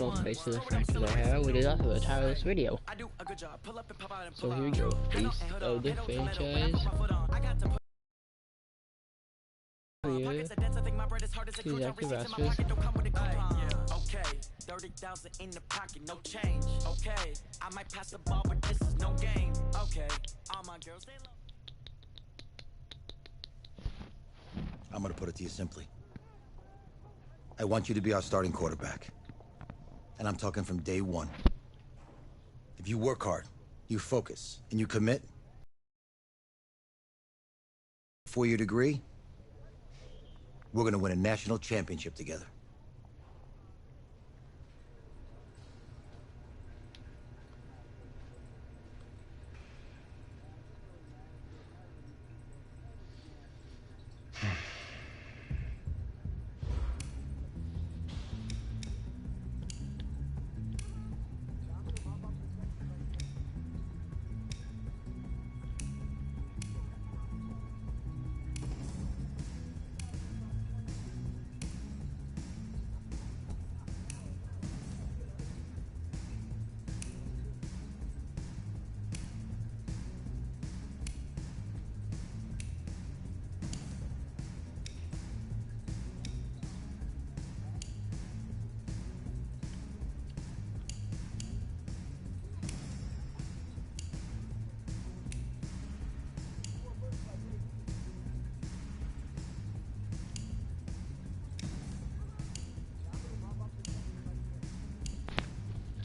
both faces of franchise I have, which is also the title of this video. So here we go, face of the franchise. Yeah. He's active rosters. 30,000 in the pocket, no change. Okay, I might pass the ball, but this is no game. Okay, all my girls they love. I'm gonna put it to you simply. I want you to be our starting quarterback. And I'm talking from day one. If you work hard, you focus, and you commit for your degree, we're gonna win a national championship together.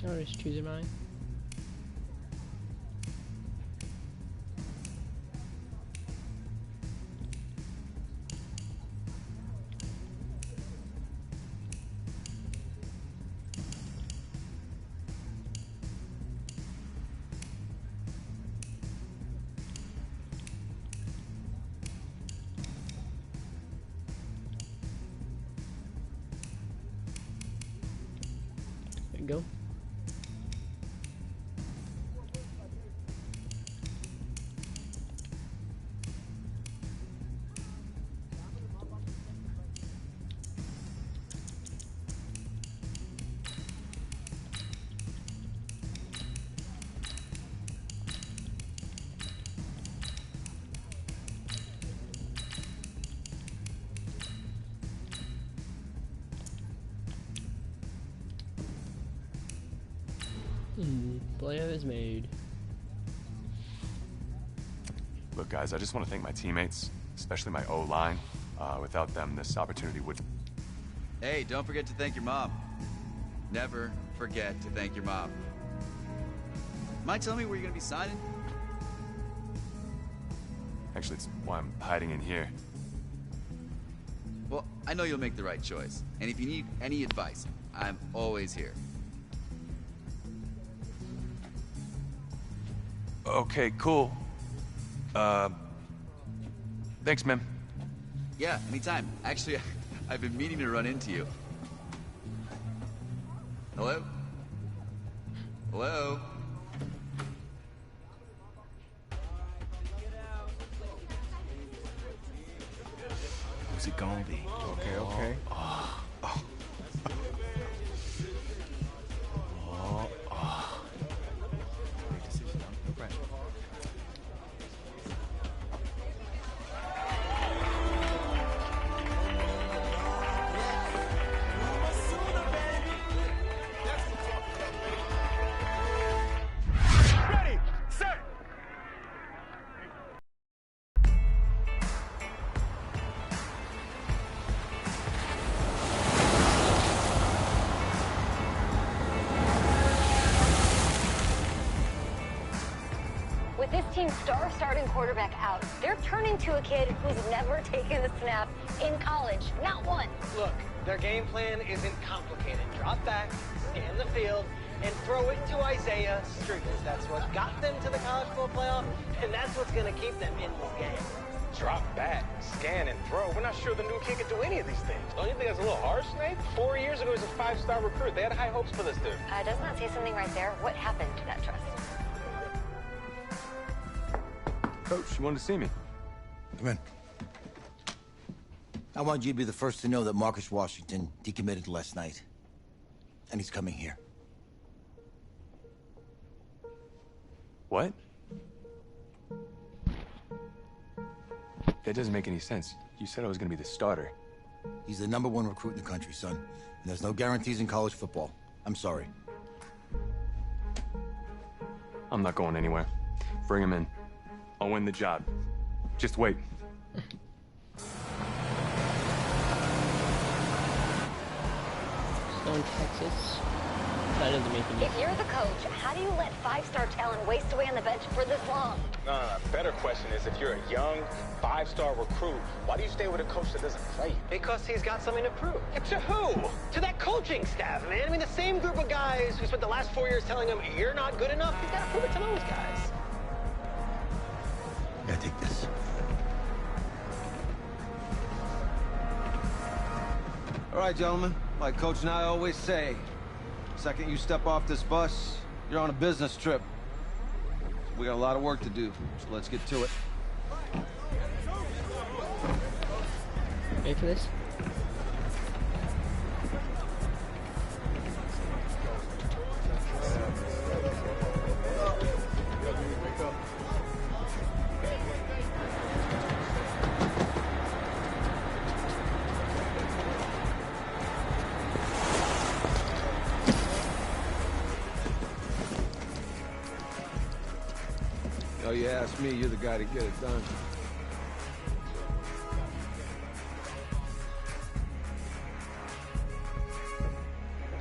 I'll just choose mine. There you go. Player is made. Look, guys, I just want to thank my teammates, especially my O-line. Without them, this opportunity would... Hey, don't forget to thank your mom. Never forget to thank your mom. Mind telling me where you're going to be signing? Actually, it's why I'm hiding in here. Well, I know you'll make the right choice. And if you need any advice, I'm always here. Okay, cool. Thanks, man. Yeah, anytime. Actually, I've been meaning to run into you. Hello? Hello? Who's it gonna be? Okay, okay. With this team's star starting quarterback out, they're turning to a kid who's never taken a snap in college. Not one. Look, their game plan isn't complicated. Drop back, scan the field, and throw it to Isaiah Street. That's what got them to the college football playoff, and that's what's going to keep them in this game. Drop back, scan, and throw. We're not sure the new kid can do any of these things. Don't you think that's a little harsh, Nate? 4 years ago, he was a 5-star recruit. They had high hopes for this dude. Doesn't that say something right there? What happened to that trust? Coach, you wanted to see me? Come in. I want you to be the first to know that Marcus Washington decommitted last night. and he's coming here. What? That doesn't make any sense. You said I was gonna be the starter. He's the #1 recruit in the country, son. And there's no guarantees in college football. I'm sorry. I'm not going anywhere. Bring him in. I'll win the job. Just wait. Stone, Texas. That doesn't make any sense. If you're the coach, how do you let 5-star talent waste away on the bench for this long? No. Better question is, if you're a young 5-star recruit, why do you stay with a coach that doesn't play you? Because he's got something to prove. To who? To that coaching staff, man. I mean, the same group of guys who spent the last 4 years telling him, you're not good enough, he's got to prove it to those guys. Yeah, take this. All right, gentlemen. Like Coach and I always say, second you step off this bus, you're on a business trip. We got a lot of work to do, so let's get to it. Ready for this? Oh, you ask me, you're the guy to get it done.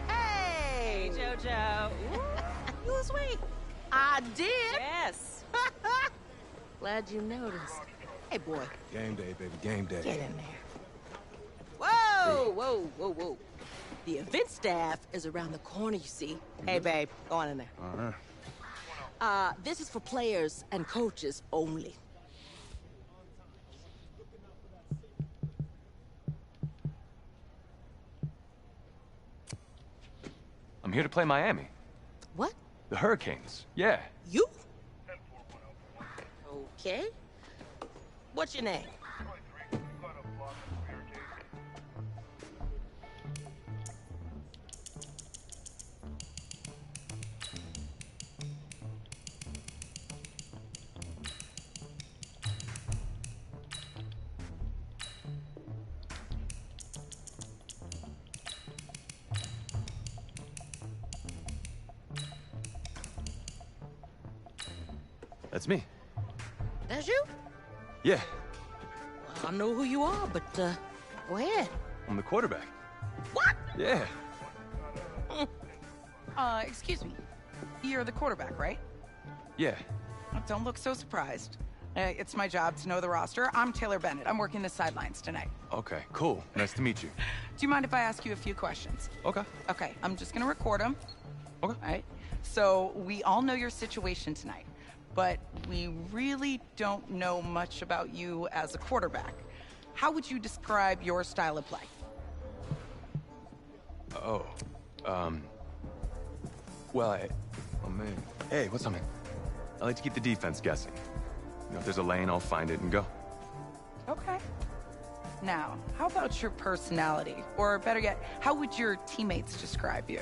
Hey, JoJo. Ooh, you was sweet. I did. Yes. Glad you noticed. Hey, boy. Game day, baby, game day. Get in there. Whoa, whoa, whoa, whoa. The event staff is around the corner, you see. Hey, babe, go on in there. Uh-huh. This is for players and coaches only. I'm here to play Miami. What? The Hurricanes. Yeah. You? Okay. What's your name? That's me. That's you? Yeah. Well, I know who you are, but, go ahead. I'm the quarterback. What? Yeah. Excuse me. You're the quarterback, right? Yeah. Don't look so surprised. It's my job to know the roster. I'm Taylor Bennett. I'm working the sidelines tonight. Okay, cool. Nice to meet you. Do you mind if I ask you a few questions? Okay. Okay, I'm just gonna record them. Okay. All right? So, we all know your situation tonight, but we really don't know much about you as a quarterback. How would you describe your style of play? Oh. Well, oh, man. Hey, what's up, man? I like to keep the defense guessing. You know, if there's a lane, I'll find it and go. Okay. Now, how about your personality? Or better yet, how would your teammates describe you?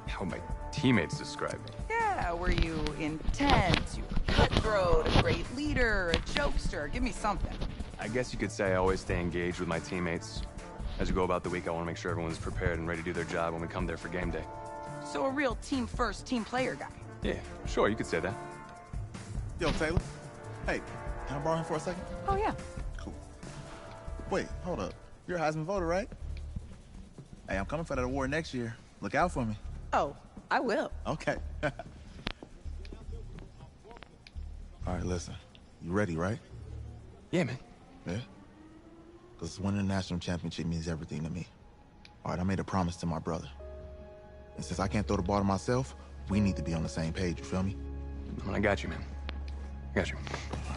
How would my teammates describe me? Yeah, were you intense? You were cutthroat, a great leader, a jokester? Give me something. I guess you could say I always stay engaged with my teammates. As we go about the week, I want to make sure everyone's prepared and ready to do their job when we come there for game day. So a real team-first, team-player guy. Yeah, sure, you could say that. Yo, Taylor. Hey, can I borrow him for a second? Oh, yeah. Cool. Wait, hold up. You're a Heisman voter, right? Hey, I'm coming for that award next year. Look out for me. Oh, I will. Okay. All right, listen. You ready, right? Yeah, man. Yeah? Because winning a national championship means everything to me. All right, I made a promise to my brother. And since I can't throw the ball to myself, we need to be on the same page, you feel me? I got you, man. I got you. All right.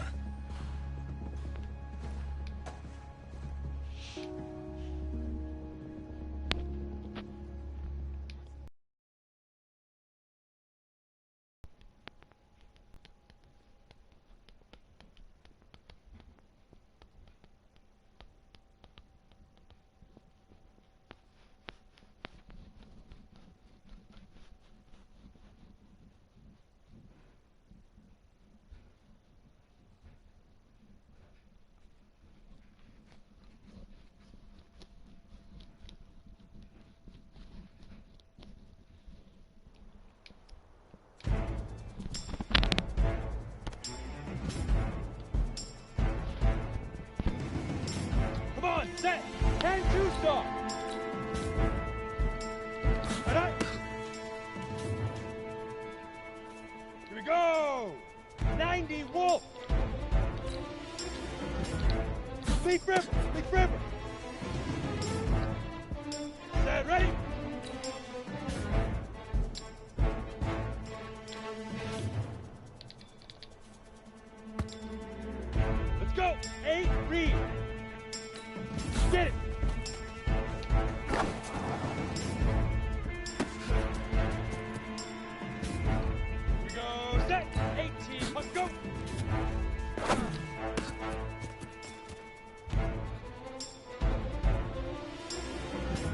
Leaf river! Leaf river! Set, ready? Let's go! 8, read! Get it! Here we go, set! 18, let's go!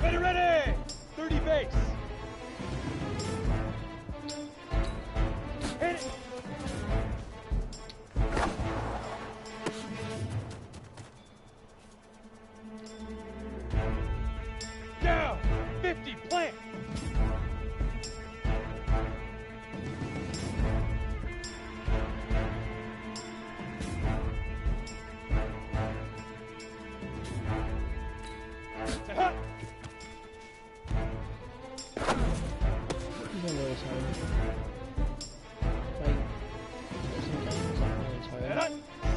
Ready, ready! 30 base. Hit it! Down! 50, plant! Hut! You don't know it's hard. Like, sometimes I know it's hard.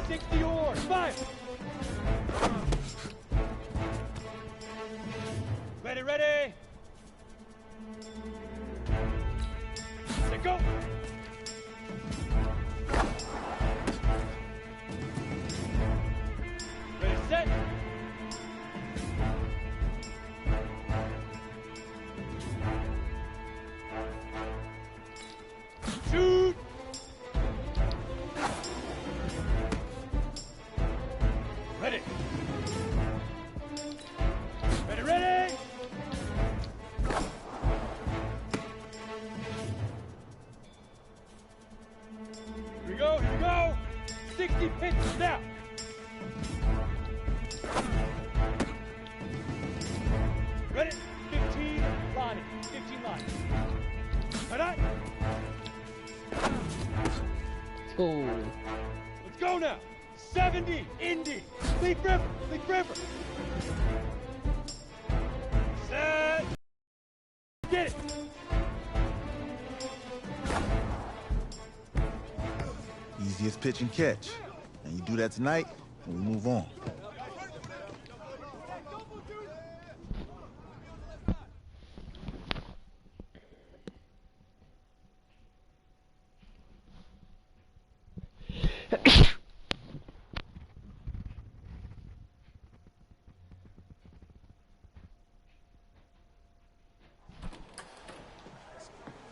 60 oars, 5! Ready, ready! Set, go! Ready, set! Shoot! Ready! Ready, ready! Here we go, here we go! 60 pitches now! Ready? 15 line. 15 line. Ready? Cool. Let's go now. 70, Indy. Leaf river, leaf river. Set. Get it. Easiest pitch and catch. And you do that tonight, and we move on.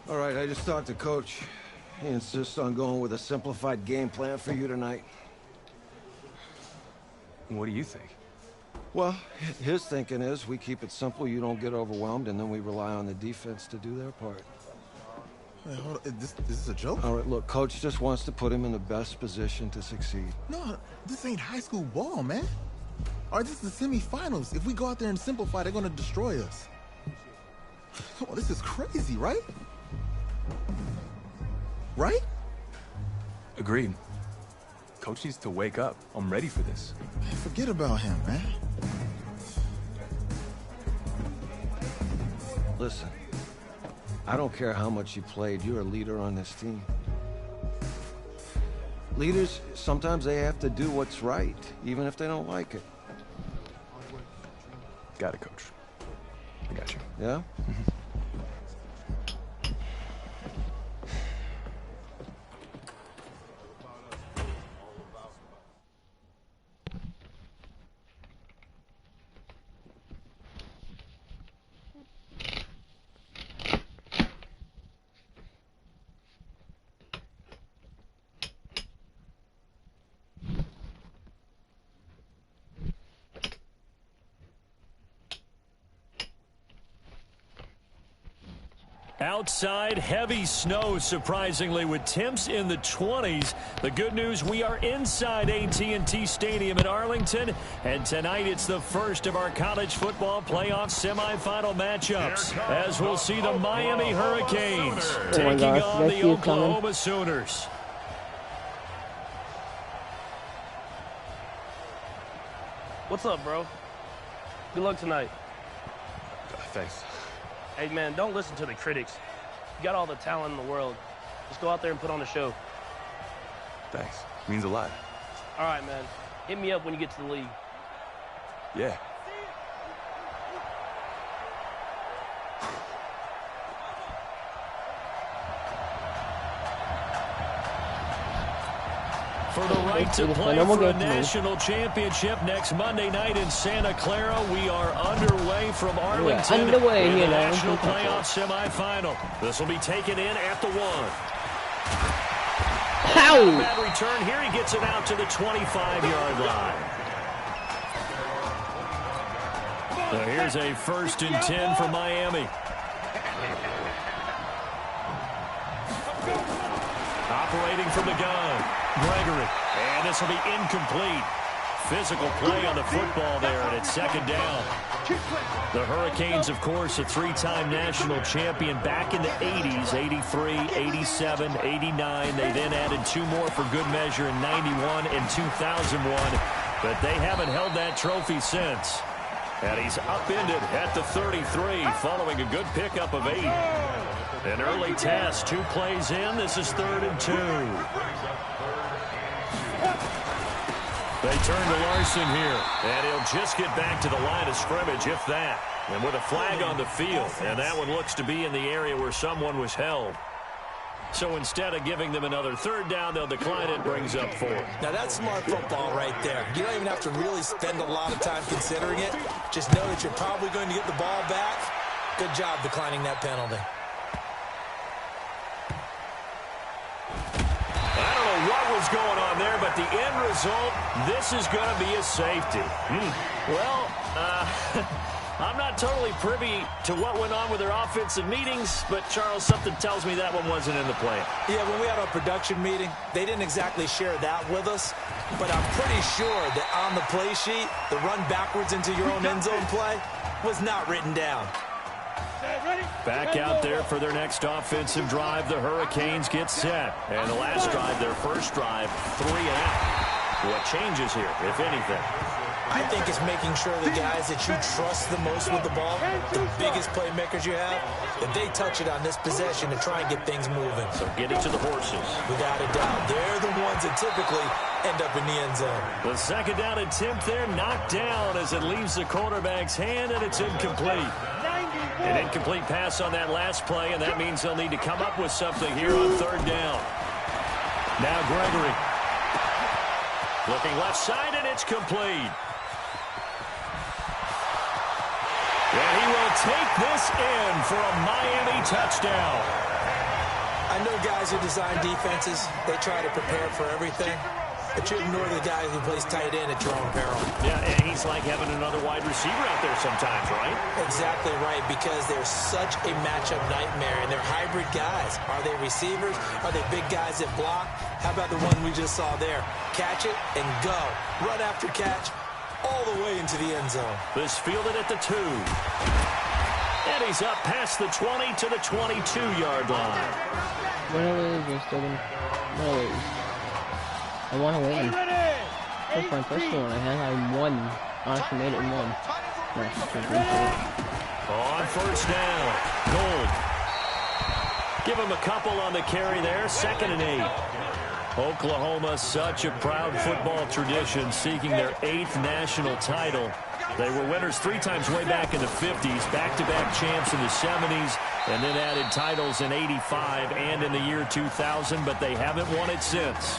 All right, I just talked to Coach. He insists on going with a simplified game plan for you tonight. What do you think? Well, his thinking is we keep it simple, you don't get overwhelmed, and then we rely on the defense to do their part. Wait, hold on. This is a joke? All right, look, Coach just wants to put him in the best position to succeed. No, this ain't high school ball, man. All right, this is the semifinals. If we go out there and simplify, they're gonna destroy us. Come on, this is crazy, right? Right? Agreed. Coach needs to wake up. I'm ready for this. Man, forget about him, man. Listen, I don't care how much you played, you're a leader on this team. Leaders, sometimes they have to do what's right, even if they don't like it. Got it, Coach. I got you. Yeah? Outside, heavy snow, surprisingly, with temps in the 20s. The good news, we are inside AT&T Stadium in Arlington, and tonight it's the first of our college football playoff semifinal matchups, as we'll see the Miami Hurricanes taking on the Oklahoma Sooners. What's up, bro? Good luck tonight. Thanks. Hey, man, don't listen to the critics. You got all the talent in the world. Just go out there and put on a show. Thanks. Means a lot. All right, man. Hit me up when you get to the league. Yeah. For the right to play for a national championship next Monday night in Santa Clara, we are underway from Arlington in the National Playoff Semifinal. This will be taken in at the 1. How? Bad return here. He gets it out to the 25-yard line. So here's a 1st and 10 for Miami. Operating from the gun, Gregory. And this will be incomplete. Physical play on the football there, and it's 2nd down. The Hurricanes, of course, a 3-time national champion back in the 80s, 83, 87, 89. They then added 2 more for good measure in 91 and 2001, but they haven't held that trophy since. And he's upended at the 33 following a good pickup of 8. An early test, 2 plays in. This is 3rd and 2. They turn to Larson here, and he'll just get back to the line of scrimmage, if that. And with a flag on the field, and that one looks to be in the area where someone was held. So instead of giving them another 3rd down, they'll decline it, brings up 4. Now that's smart football right there. You don't even have to really spend a lot of time considering it. Just know that you're probably going to get the ball back. Good job declining that penalty. I don't know what was going on there, but the end result, this is going to be a safety. Well, I'm not totally privy to what went on with their offensive meetings, but, Charles, something tells me that one wasn't in the plan. Yeah, when we had our production meeting, they didn't exactly share that with us, but I'm pretty sure that on the play sheet, the run backwards into your own end zone play was not written down. Back out there for their next offensive drive, the Hurricanes get set. And the last drive, their first drive, 3 and out. What changes here, if anything? I think it's making sure the guys that you trust the most with the ball, the biggest playmakers you have, that they touch it on this possession to try and get things moving. So get it to the horses. Without a doubt. They're the ones that typically end up in the end zone. The 2nd down attempt there knocked down as it leaves the quarterback's hand, and it's incomplete. An incomplete pass on that last play, and that means they'll need to come up with something here on 3rd down. Now Gregory. Looking left side, and it's complete. And he will take this in for a Miami touchdown. I know guys who design defenses, they try to prepare for everything, but you ignore the guy who plays tight end at your own peril. Yeah, and he's like having another wide receiver out there sometimes, right? Exactly right, because they're such a matchup nightmare, and they're hybrid guys. Are they receivers? Are they big guys that block? How about the one we just saw there? Catch it and go. Run after catch. All the way into the end zone. This fielded at the 2. And he's up past the 20 to the 22-yard line. I want to win. That's my first one. I won. Honestly, made it in 1. On 1st down, Gold. Give him a couple on the carry there. 2nd and 8. Oklahoma, such a proud football tradition, seeking their 8th national title. They were winners 3 times way back in the 50s, back-to-back champs in the 70s, and then added titles in 85 and in the year 2000, but they haven't won it since.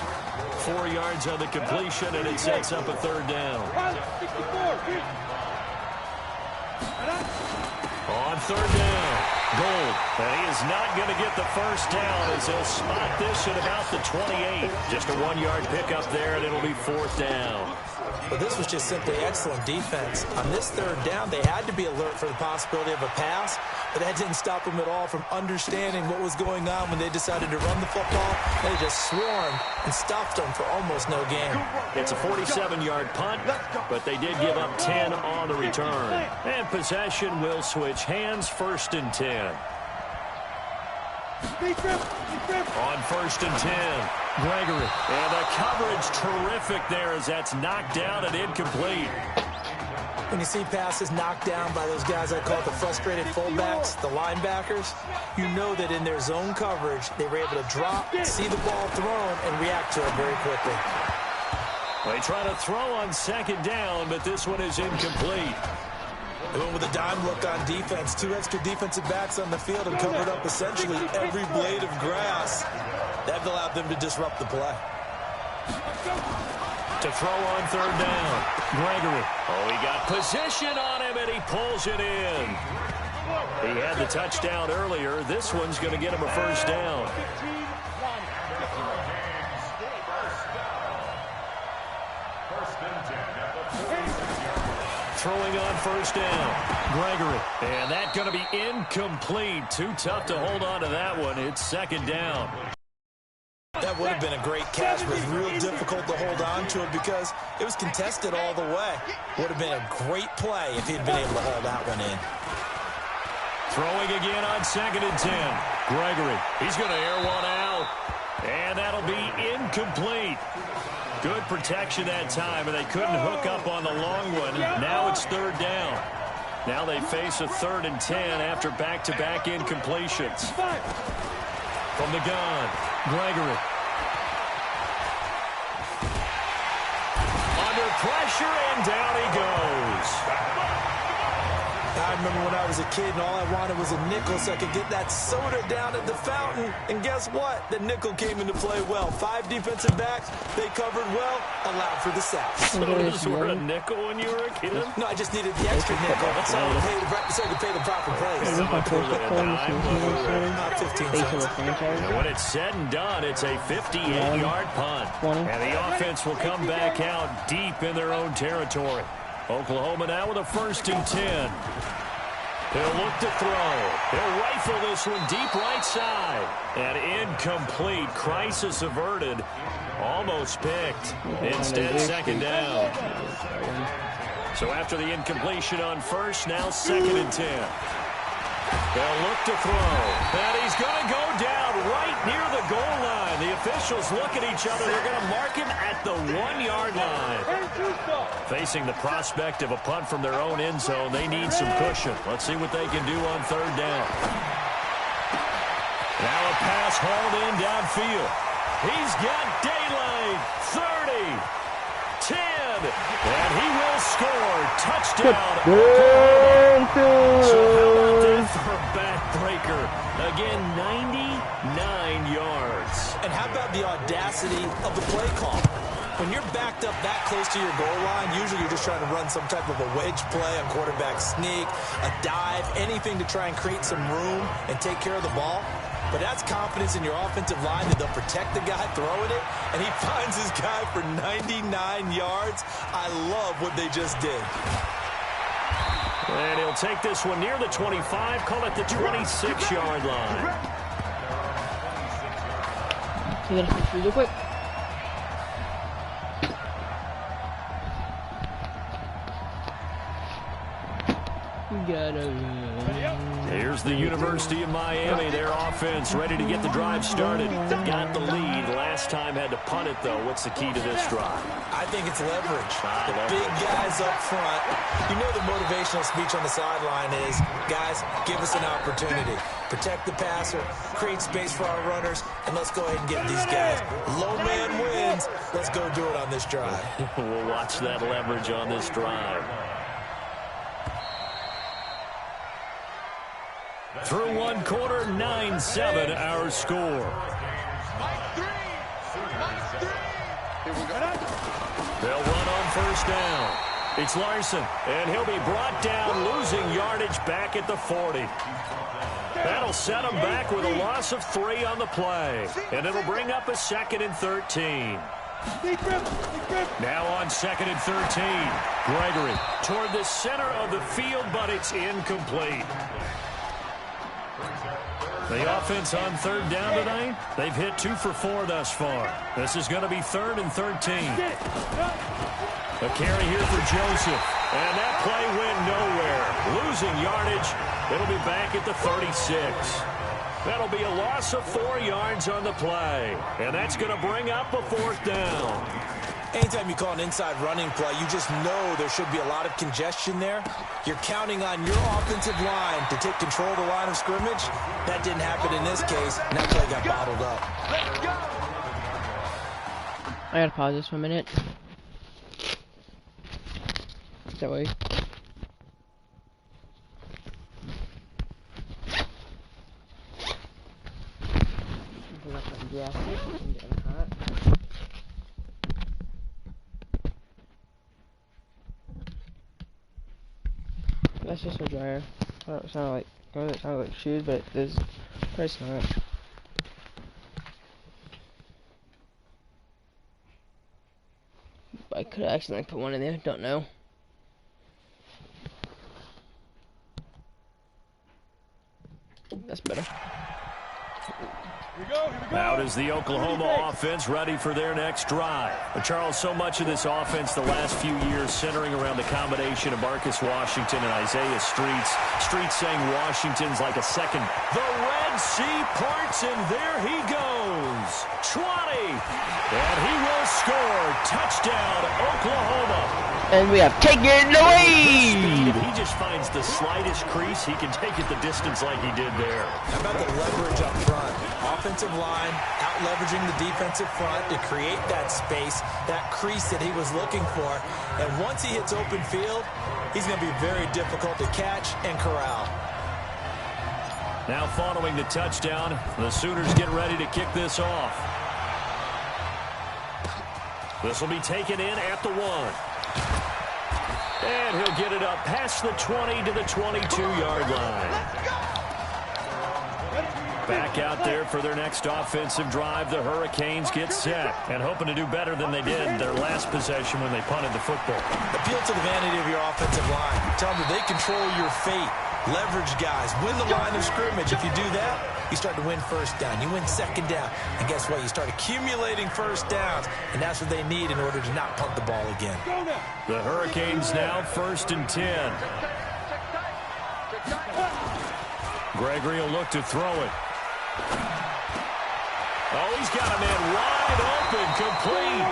4 yards on the completion, and it sets up a 3rd down. On 3rd down, Gold. And he is not going to get the first down as he'll spot this at about the 28. Just a 1-yard pickup there, and it'll be 4th down. Well, this was just simply excellent defense. On this 3rd down, they had to be alert for the possibility of a pass, but that didn't stop them at all from understanding what was going on when they decided to run the football. They just swarmed and stopped them for almost no gain. It's a 47-yard punt, but they did give up 10 on the return. And possession will switch hands, 1st and 10. On 1st and 10, Gregory. And the coverage terrific there as that's knocked down and incomplete. When you see passes knocked down by those guys I call the frustrated fullbacks, the linebackers, you know that in their zone coverage, they were able to drop, see the ball thrown, and react to it very quickly. They try to throw on second down, but this one is incomplete. They went with a dime look on defense. 2 extra defensive backs on the field and covered up essentially every blade of grass. That allowed them to disrupt the play. To throw on third down. Gregory. Oh, he got position on him, and he pulls it in. He had the touchdown earlier. This one's going to get him a first down. Throwing on first down. Gregory. And that's going to be incomplete. Too tough to hold on to that one. It's second down. That would have been a great catch, but real difficult to hold on to it because it was contested all the way. Would have been a great play if he'd been able to hold that one in. Throwing again on second and 10. Gregory. He's going to air one out. And that'll be incomplete. Good protection that time, and they couldn't hook up on the long one. Now it's third down. Now they face a 3rd and 10 after back-to-back incompletions. From the gun, Gregory. Under pressure, and down he goes. I remember when I was a kid and all I wanted was a nickel so I could get that soda down at the fountain. And guess what? The nickel came into play well. 5 defensive backs, they covered well, allowed for the sack. Sodas were a nickel when you were a kid? No, I just needed the extra nickel so I could pay the proper price. Not 15 cents. And when it's said and done, it's a 58-yard punt. And the offense will come back out deep in their own territory. Oklahoma now with a 1st and 10. He'll look to throw. He'll rifle this one deep right side. And incomplete. Crisis averted. Almost picked. Instead, second down. So after the incompletion on first, now 2nd and 10. They'll look to throw. And he's going to go down right near the goal line. The officials look at each other. They're going to mark him at the 1-yard line. Facing the prospect of a punt from their own end zone, they need some cushion. Let's see what they can do on third down. Now a pass hauled in downfield. He's got daylight. 30. 10. And he will score. Touchdown. So how about that for a backbreaker? Again, 99 yards. And how about the audacity of the play call? When you're backed up that close to your goal line, usually you're just trying to run some type of a wedge play, a quarterback sneak, a dive, anything to try and create some room and take care of the ball. But that's confidence in your offensive line that they'll protect the guy throwing it, and he finds his guy for 99 yards. I love what they just did. And he'll take this one near the 25, call it the 26-yard line. You gotta switch real quick. Here's the University of Miami, their offense ready to get the drive started. Got the lead. Last time had to punt it, though. What's the key to this drive? I think it's leverage. The big guys up front. You know the motivational speech on the sideline is, guys, give us an opportunity. Protect the passer, create space for our runners, and let's go ahead and get these guys. Low man wins. Let's go do it on this drive. We'll watch that leverage on this drive. Through one quarter, 9-7 our score. They'll run on first down. It's Larson, and he'll be brought down, losing yardage back at the 40. That'll set him back with a loss of 3 on the play, and it'll bring up a 2nd and 13. Now on 2nd and 13. Gregory toward the center of the field, but it's incomplete. The offense on third down tonight, they've hit 2 for 4 thus far. This is going to be 3rd and 13. A carry here for Joseph. And that play went nowhere. Losing yardage. It'll be back at the 36. That'll be a loss of 4 yards on the play. And that's going to bring up a 4th down. Anytime you call an inside running play, you just know there should be a lot of congestion there. You're counting on your offensive line to take control of the line of scrimmage. That didn't happen in this case, and that play got bottled up. I gotta pause this for a minute. That way. That's just a dryer. I don't sound like shoes, but it's not. I could accidentally put one in there, don't know. That's better. Out is the Oklahoma offense ready for their next drive. But Charles, so much of this offense the last few years centering around the combination of Marcus Washington and Isaiah Streets. Streets saying Washington's like a second. The Red Sea parts, and there he goes. 20. And he will score. Touchdown, Oklahoma. And we have taken the lead. If he just finds the slightest crease, he can take it the distance like he did there. How about the leverage up front? Offensive line out leveraging the defensive front to create that space, that crease that he was looking for. And once he hits open field, he's going to be very difficult to catch and corral. Now following the touchdown, the Sooners get ready to kick this off. This will be taken in at the 1. And he'll get it up past the 20 to the 22-yard line. Back out there for their next offensive drive. The Hurricanes get set and hoping to do better than they did their last possession when they punted the football. Appeal to the vanity of your offensive line. Tell them that they control your fate. Leverage guys. Win the line of scrimmage. If you do that, you start to win first down. You win second down. And guess what? You start accumulating first downs. And that's what they need in order to not punt the ball again. The Hurricanes now 1st and 10. Gregory will look to throw it. Oh, he's got a man wide open, complete.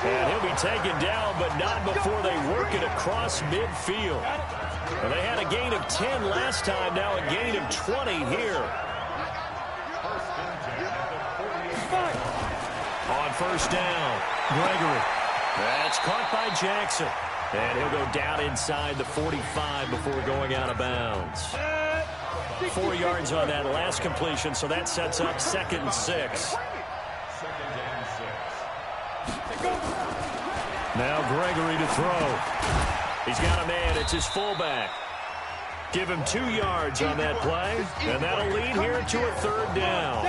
And he'll be taken down, but not before they work it across midfield. Well, they had a gain of 10 last time, now a gain of 20 here. On first down, Gregory. That's caught by Jackson. And he'll go down inside the 45 before going out of bounds. 4 yards on that last completion, so that sets up 2nd and 6. Now Gregory to throw. He's got a man. It's his fullback. Give him 2 yards on that play, and that'll lead here to a 3rd down.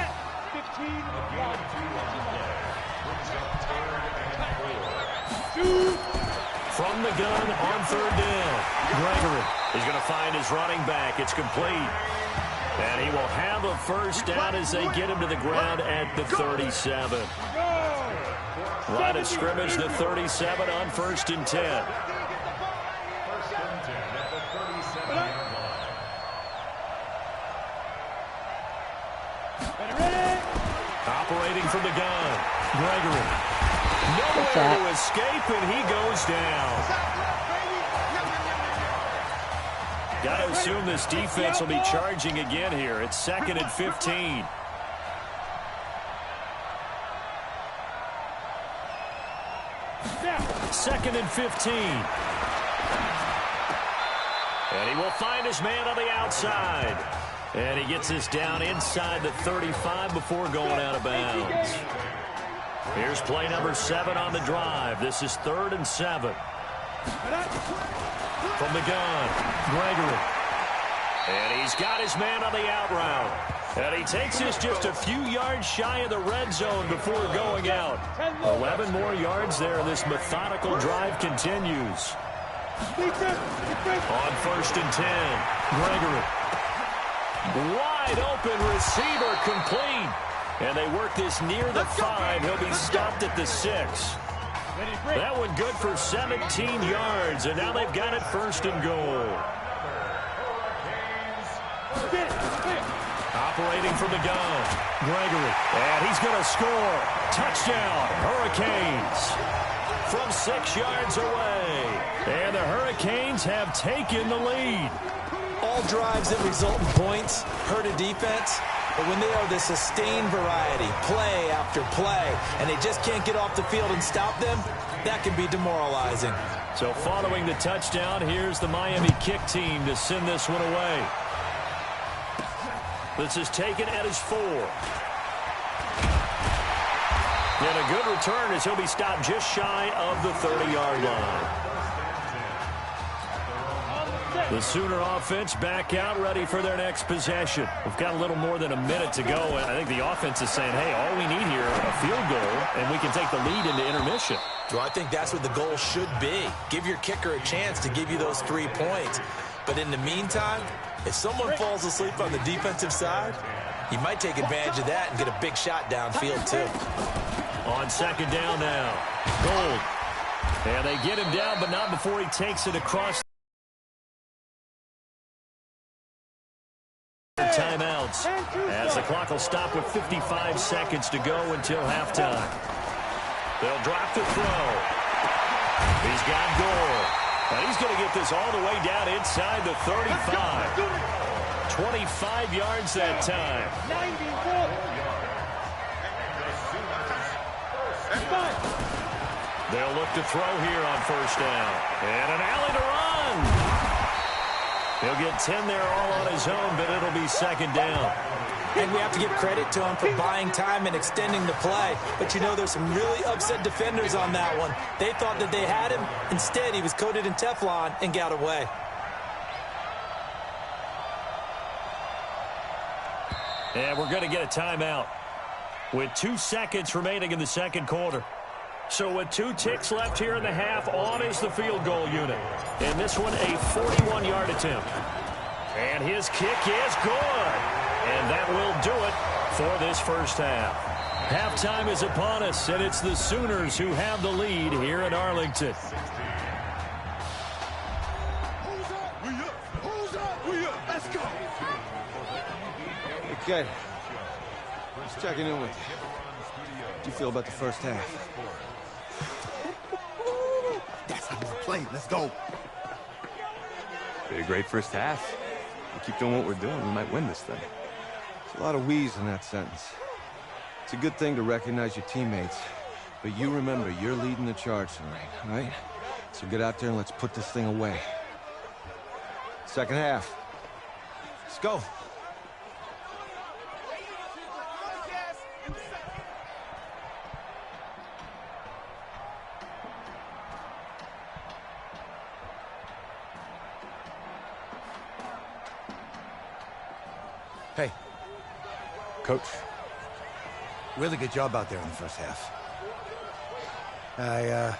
From the gun on 3rd down, Gregory is going to find his running back. It's complete. And he will have a first down as they get him to the ground at the 37. Line of scrimmage, the 37 on 1st and 10. Operating from the gun, Gregory. Nowhere to escape, and he goes down. Got to assume this defense will be charging again here. It's 2nd and 15. Second and 15. And he will find his man on the outside. And he gets this down inside the 35 before going out of bounds. Here's play number 7 on the drive. This is 3rd and 7. From the gun, Gregory. And he's got his man on the out route. And he takes this just a few yards shy of the red zone before going out. 11 more yards there, and this methodical drive continues. On 1st and 10, Gregory. Wide open receiver, complete. And they work this near the 5. He'll be stopped at the 6. That one good for 17 yards, and now they've got it 1st and goal. Operating from the gun, Gregory. And he's going to score. Touchdown, Hurricanes. From 6 yards away. And the Hurricanes have taken the lead. All drives that result in points hurt a defense. But when they are the sustained variety, play after play, and they just can't get off the field and stop them, that can be demoralizing. So following the touchdown, here's the Miami kick team to send this one away. This is taken at his 4. And a good return as he'll be stopped just shy of the 30-yard line. The Sooner offense back out, ready for their next possession. We've got a little more than a minute to go, and I think the offense is saying, hey, all we need here, a field goal, and we can take the lead into intermission. Well, I think that's what the goal should be. Give your kicker a chance to give you those 3 points. But in the meantime, if someone falls asleep on the defensive side, you might take advantage of that and get a big shot downfield, too. On second down now, Gold. And they get him down, but not before he takes it across. Timeouts as the clock will stop with 55 seconds to go until halftime. They'll drop the throw. He's got Gore. And he's going to get this all the way down inside the 35. 25 yards that time. They'll look to throw here on first down. And an alley to run. He'll get 10 there all on his own, but it'll be second down. And we have to give credit to him for buying time and extending the play. But, you know, there's some really upset defenders on that one. They thought that they had him. Instead, he was coated in Teflon and got away. And we're going to get a timeout with 2 seconds remaining in the second quarter. So with 2 ticks left here in the half, on is the field goal unit. And this one, a 41-yard attempt. And his kick is good. And that will do it for this first half. Halftime is upon us, and it's the Sooners who have the lead here in Arlington. Let's go. Okay. Just checking in with you. How do you feel about the first half? That's how we're playing. Let's go. Be a great first half. We keep doing what we're doing, we might win this thing. There's a lot of we's in that sentence. It's a good thing to recognize your teammates, but you remember, you're leading the charge tonight, all right? So get out there and let's put this thing away. Second half. Let's go. Hey. Coach. Really good job out there in the first half. I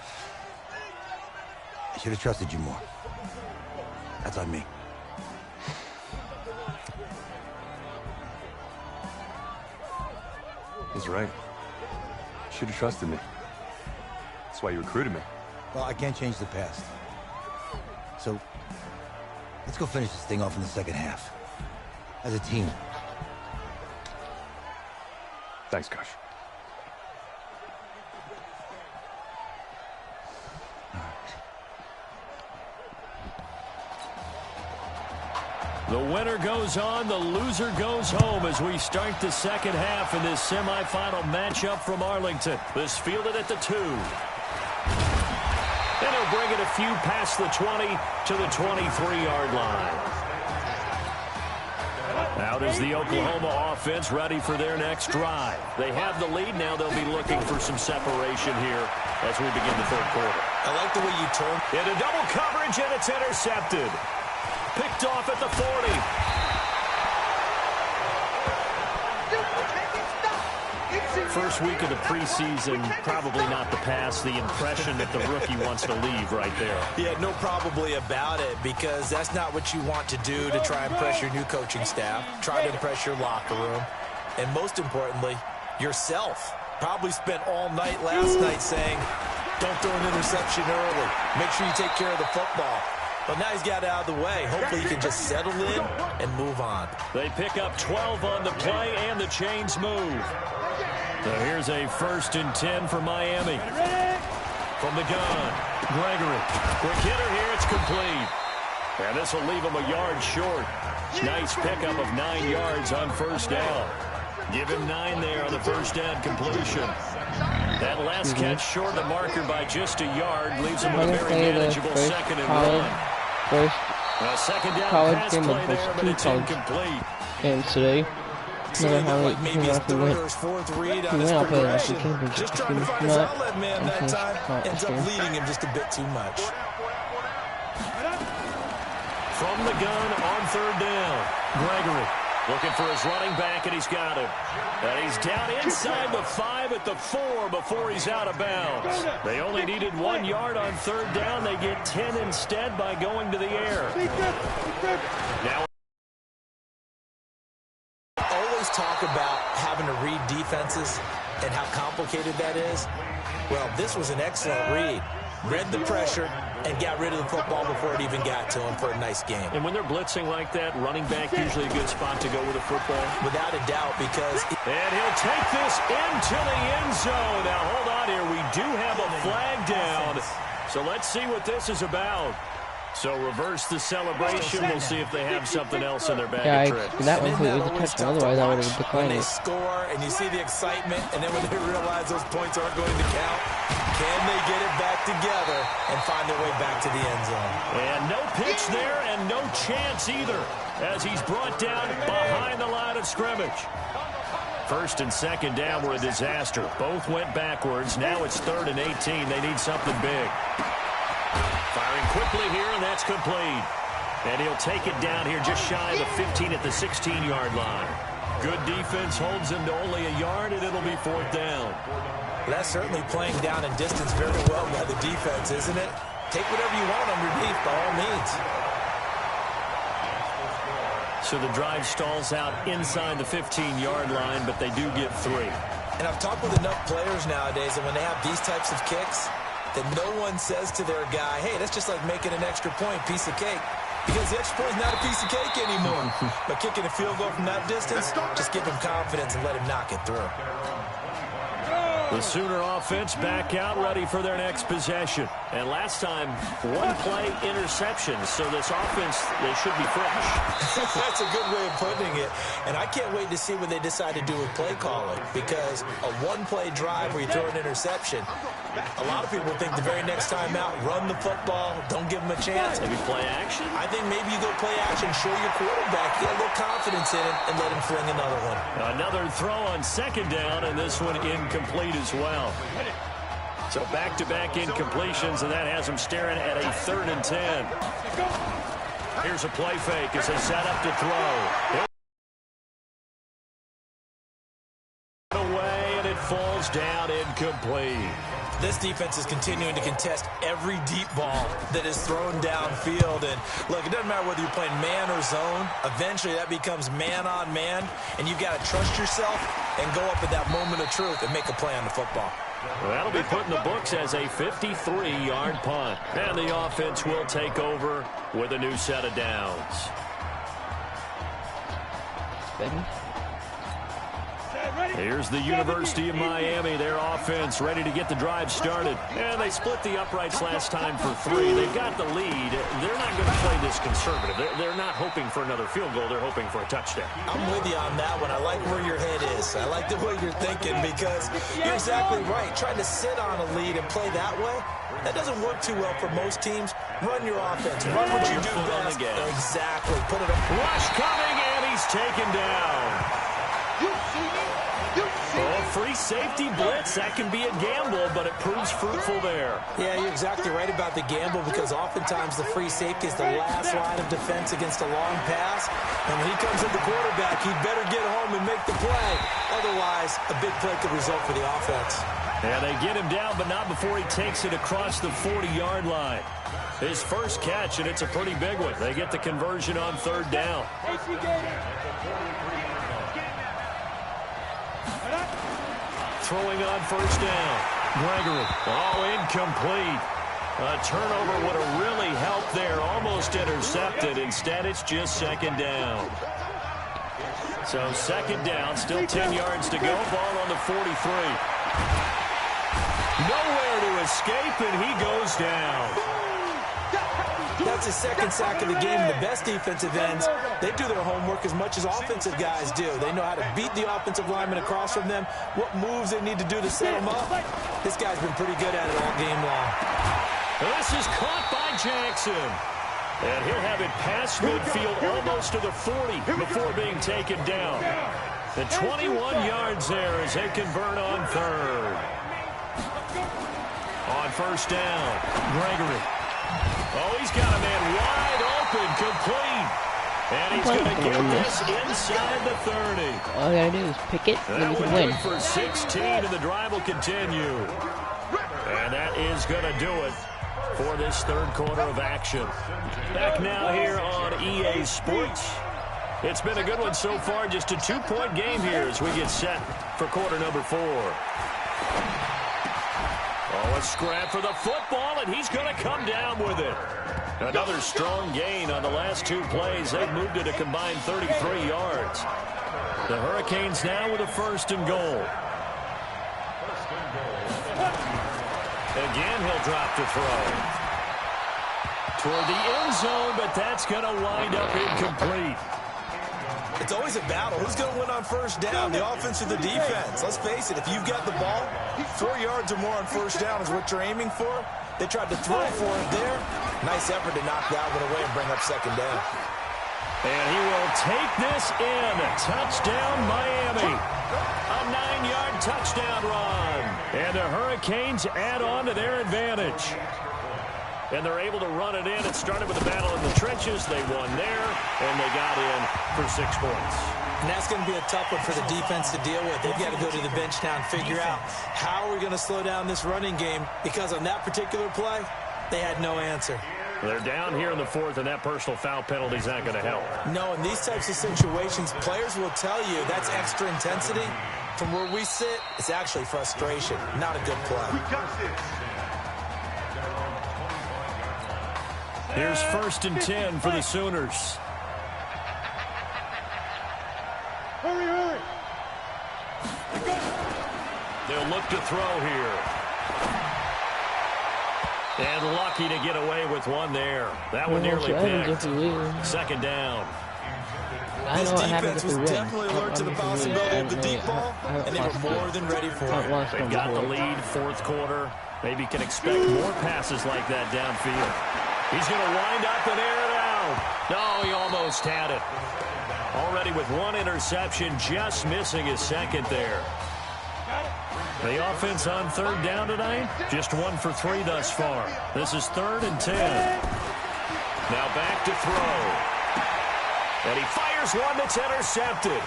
should have trusted you more. That's on me. He's right. You should have trusted me. That's why you recruited me. Well, I can't change the past. So, let's go finish this thing off in the second half. As a team. Thanks, Coach. The winner goes on, the loser goes home as we start the second half in this semifinal matchup from Arlington. This fielded at the 2. And he'll bring it a few past the 20 to the 23-yard line. Out is the Oklahoma offense ready for their next drive. They have the lead now. They'll be looking for some separation here as we begin the third quarter. I like the way you turn. Into double coverage, and it's intercepted. Picked off at the 40. First week of the preseason, probably not the pass, the impression that the rookie wants to leave right there. Yeah, no probably about it, because that's not what you want to do to try and impress your new coaching staff, try to impress your locker room, and most importantly, yourself. Probably spent all night last night saying, don't throw an interception early. Make sure you take care of the football. But now he's got it out of the way. Hopefully he can just settle in and move on. They pick up 12 on the play, and the chains move. So here's a 1st and 10 for Miami. From the gun, Gregory. Quick hitter here, it's complete. And this will leave him a yard short. Nice pickup of 9 yards on first down. Give him 9 there on the first down completion. That last catch short of the marker by just a yard leaves him with a very manageable 2nd and 1. A second down pass play there, but it's incomplete. Games today. No matter how like maybe his third or his fourth read on his progression. Just trying to find his outlet man that time. Ends up leading him just a bit too much. From the gun on 3rd down. Gregory looking for his running back, and he's got him. And he's down inside the 5 at the 4 before he's out of bounds. They only needed 1 yard on 3rd down. They get 10 instead by going to the air. Now, always talk about having to read defenses and how complicated that is. Well, this was an excellent read. Read the pressure and got rid of the football before it even got to him for a nice game. And when they're blitzing like that, running back usually a good spot to go with the football. Without a doubt, because... And he'll take this into the end zone. Now, hold on here. We do have a flag down. So let's see what this is about. So reverse the celebration. We'll see if they have something else in their bag of tricks. That one was a touchdown. Otherwise, I would have declined when it. they score and you see the excitement, and then when they realize those points aren't going to count, can they get it back together and find their way back to the end zone? And no pitch there and no chance either as he's brought down behind the line of scrimmage. 1st and 2nd down were a disaster. Both went backwards. Now it's 3rd and 18. They need something big. Firing quickly here, and that's complete. And he'll take it down here just shy of the 15 at the 16-yard line. Good defense holds him to only a yard, and it'll be 4th down. That's certainly playing down in distance very well by the defense, isn't it? Take whatever you want underneath, by all means. So the drive stalls out inside the 15-yard line, but they do get 3. And I've talked with enough players nowadays that when they have these types of kicks, that no one says to their guy, hey, that's just like making an extra point, piece of cake. Because the extra point is not a piece of cake anymore. But kicking a field goal from that distance, just give him confidence and let him knock it through. The Sooner offense back out, ready for their next possession. And last time, 1-play interception. So this offense, they should be fresh. That's a good way of putting it. And I can't wait to see what they decide to do with play calling. Because a 1-play drive where you throw an interception, a lot of people think the very next time out, run the football, don't give them a chance. Maybe play action? I think maybe you go play action, show your quarterback, get a little confidence in it, and let him fling another one. Another throw on 2nd down, and this one incomplete as well. So back-to-back incompletions, and that has them staring at a 3rd and 10. Here's a play fake as they set up to throw. Away, and it falls down incomplete. This defense is continuing to contest every deep ball that is thrown downfield. And look, it doesn't matter whether you're playing man or zone. Eventually, that becomes man-on-man, and you've got to trust yourself and go up at that moment of truth and make a play on the football. Well, that'll be put in the books as a 53-yard punt. And the offense will take over with a new set of downs. Here's the University of Miami, their offense ready to get the drive started. And they split the uprights last time for 3. They've got the lead. They're not going to play this conservative. They're not hoping for another field goal. They're hoping for a touchdown. I'm with you on that one. I like where your head is. I like the way you're thinking because you're exactly right. Trying to sit on a lead and play that way, that doesn't work too well for most teams. Run your offense. Run what you do best. Exactly. Put it up. Rush coming, and he's taken down. Oh, free safety blitz. That can be a gamble, but it proves fruitful there. Yeah, you're exactly right about the gamble because oftentimes the free safety is the last line of defense against a long pass. And when he comes at the quarterback, he'd better get home and make the play. Otherwise, a big play could result for the offense. Yeah, they get him down, but not before he takes it across the 40-yard line. His first catch, and it's a pretty big one. They get the conversion on 3rd down. Throwing on 1st down. Gregory. Oh, incomplete. A turnover would have really helped there. Almost intercepted. Instead, it's just 2nd down. So 2nd down. Still 10 yards to go. Ball on the 43. Nowhere to escape, and he goes down. That's his second sack of the game. The best defensive ends, they do their homework as much as offensive guys do. They know how to beat the offensive lineman across from them, what moves they need to do to set them up. This guy's been pretty good at it all game long. This is caught by Jackson. And he'll have it past midfield almost to the 40 before being taken down. The 21 yards there as they convert on third. On first down, Gregory. Oh, he's got a man wide open, complete. And he's going to get this inside the 30. All you gotta do is pick it, and you can win. For 16, and the drive will continue. And that is going to do it for this third quarter of action. Back now here on EA Sports. It's been a good one so far. Just a 2-point game here as we get set for quarter number 4. Oh, a scrap for the football, and he's going to come down with it. Another strong gain on the last 2 plays. They've moved it a combined 33 yards. The Hurricanes now with a 1st and goal. Again, he'll drop to throw. Toward the end zone, but that's going to wind up incomplete. It's always a battle. Who's going to win on first down, the offense or the defense? Let's face it, if you've got the ball, 4 yards or more on first down is what you're aiming for. They tried to throw for it there. Nice effort to knock that one away and bring up second down. And he will take this in. Touchdown, Miami. A 9-yard touchdown run. And the Hurricanes add on to their advantage. And they're able to run it in. It started with a battle in the trenches. They won there, and they got in for 6 points. And that's going to be a tough one for the defense to deal with. They've got to go to the bench now and figure out how are we going to slow down this running game, because on that particular play, they had no answer. They're down here in the 4th, and that personal foul penalty is not going to help. No, in these types of situations, players will tell you that's extra intensity. From where we sit, it's actually frustration, not a good play. Here's 1st and 10 for the Sooners. Hurry, hurry. They'll look to throw here. And lucky to get away with one there. That one nearly picked. 2nd down. This defense was definitely alert to the possibility of the deep ball, and they were more than ready for it. They've got the lead, 4th quarter. Maybe can expect more passes like that downfield. He's going to wind up and air it out. No, he almost had it. Already with 1 interception, just missing his 2nd there. The offense on 3rd down tonight, just 1 for 3 thus far. This is 3rd and 10. Now back to throw. And he fires one that's intercepted.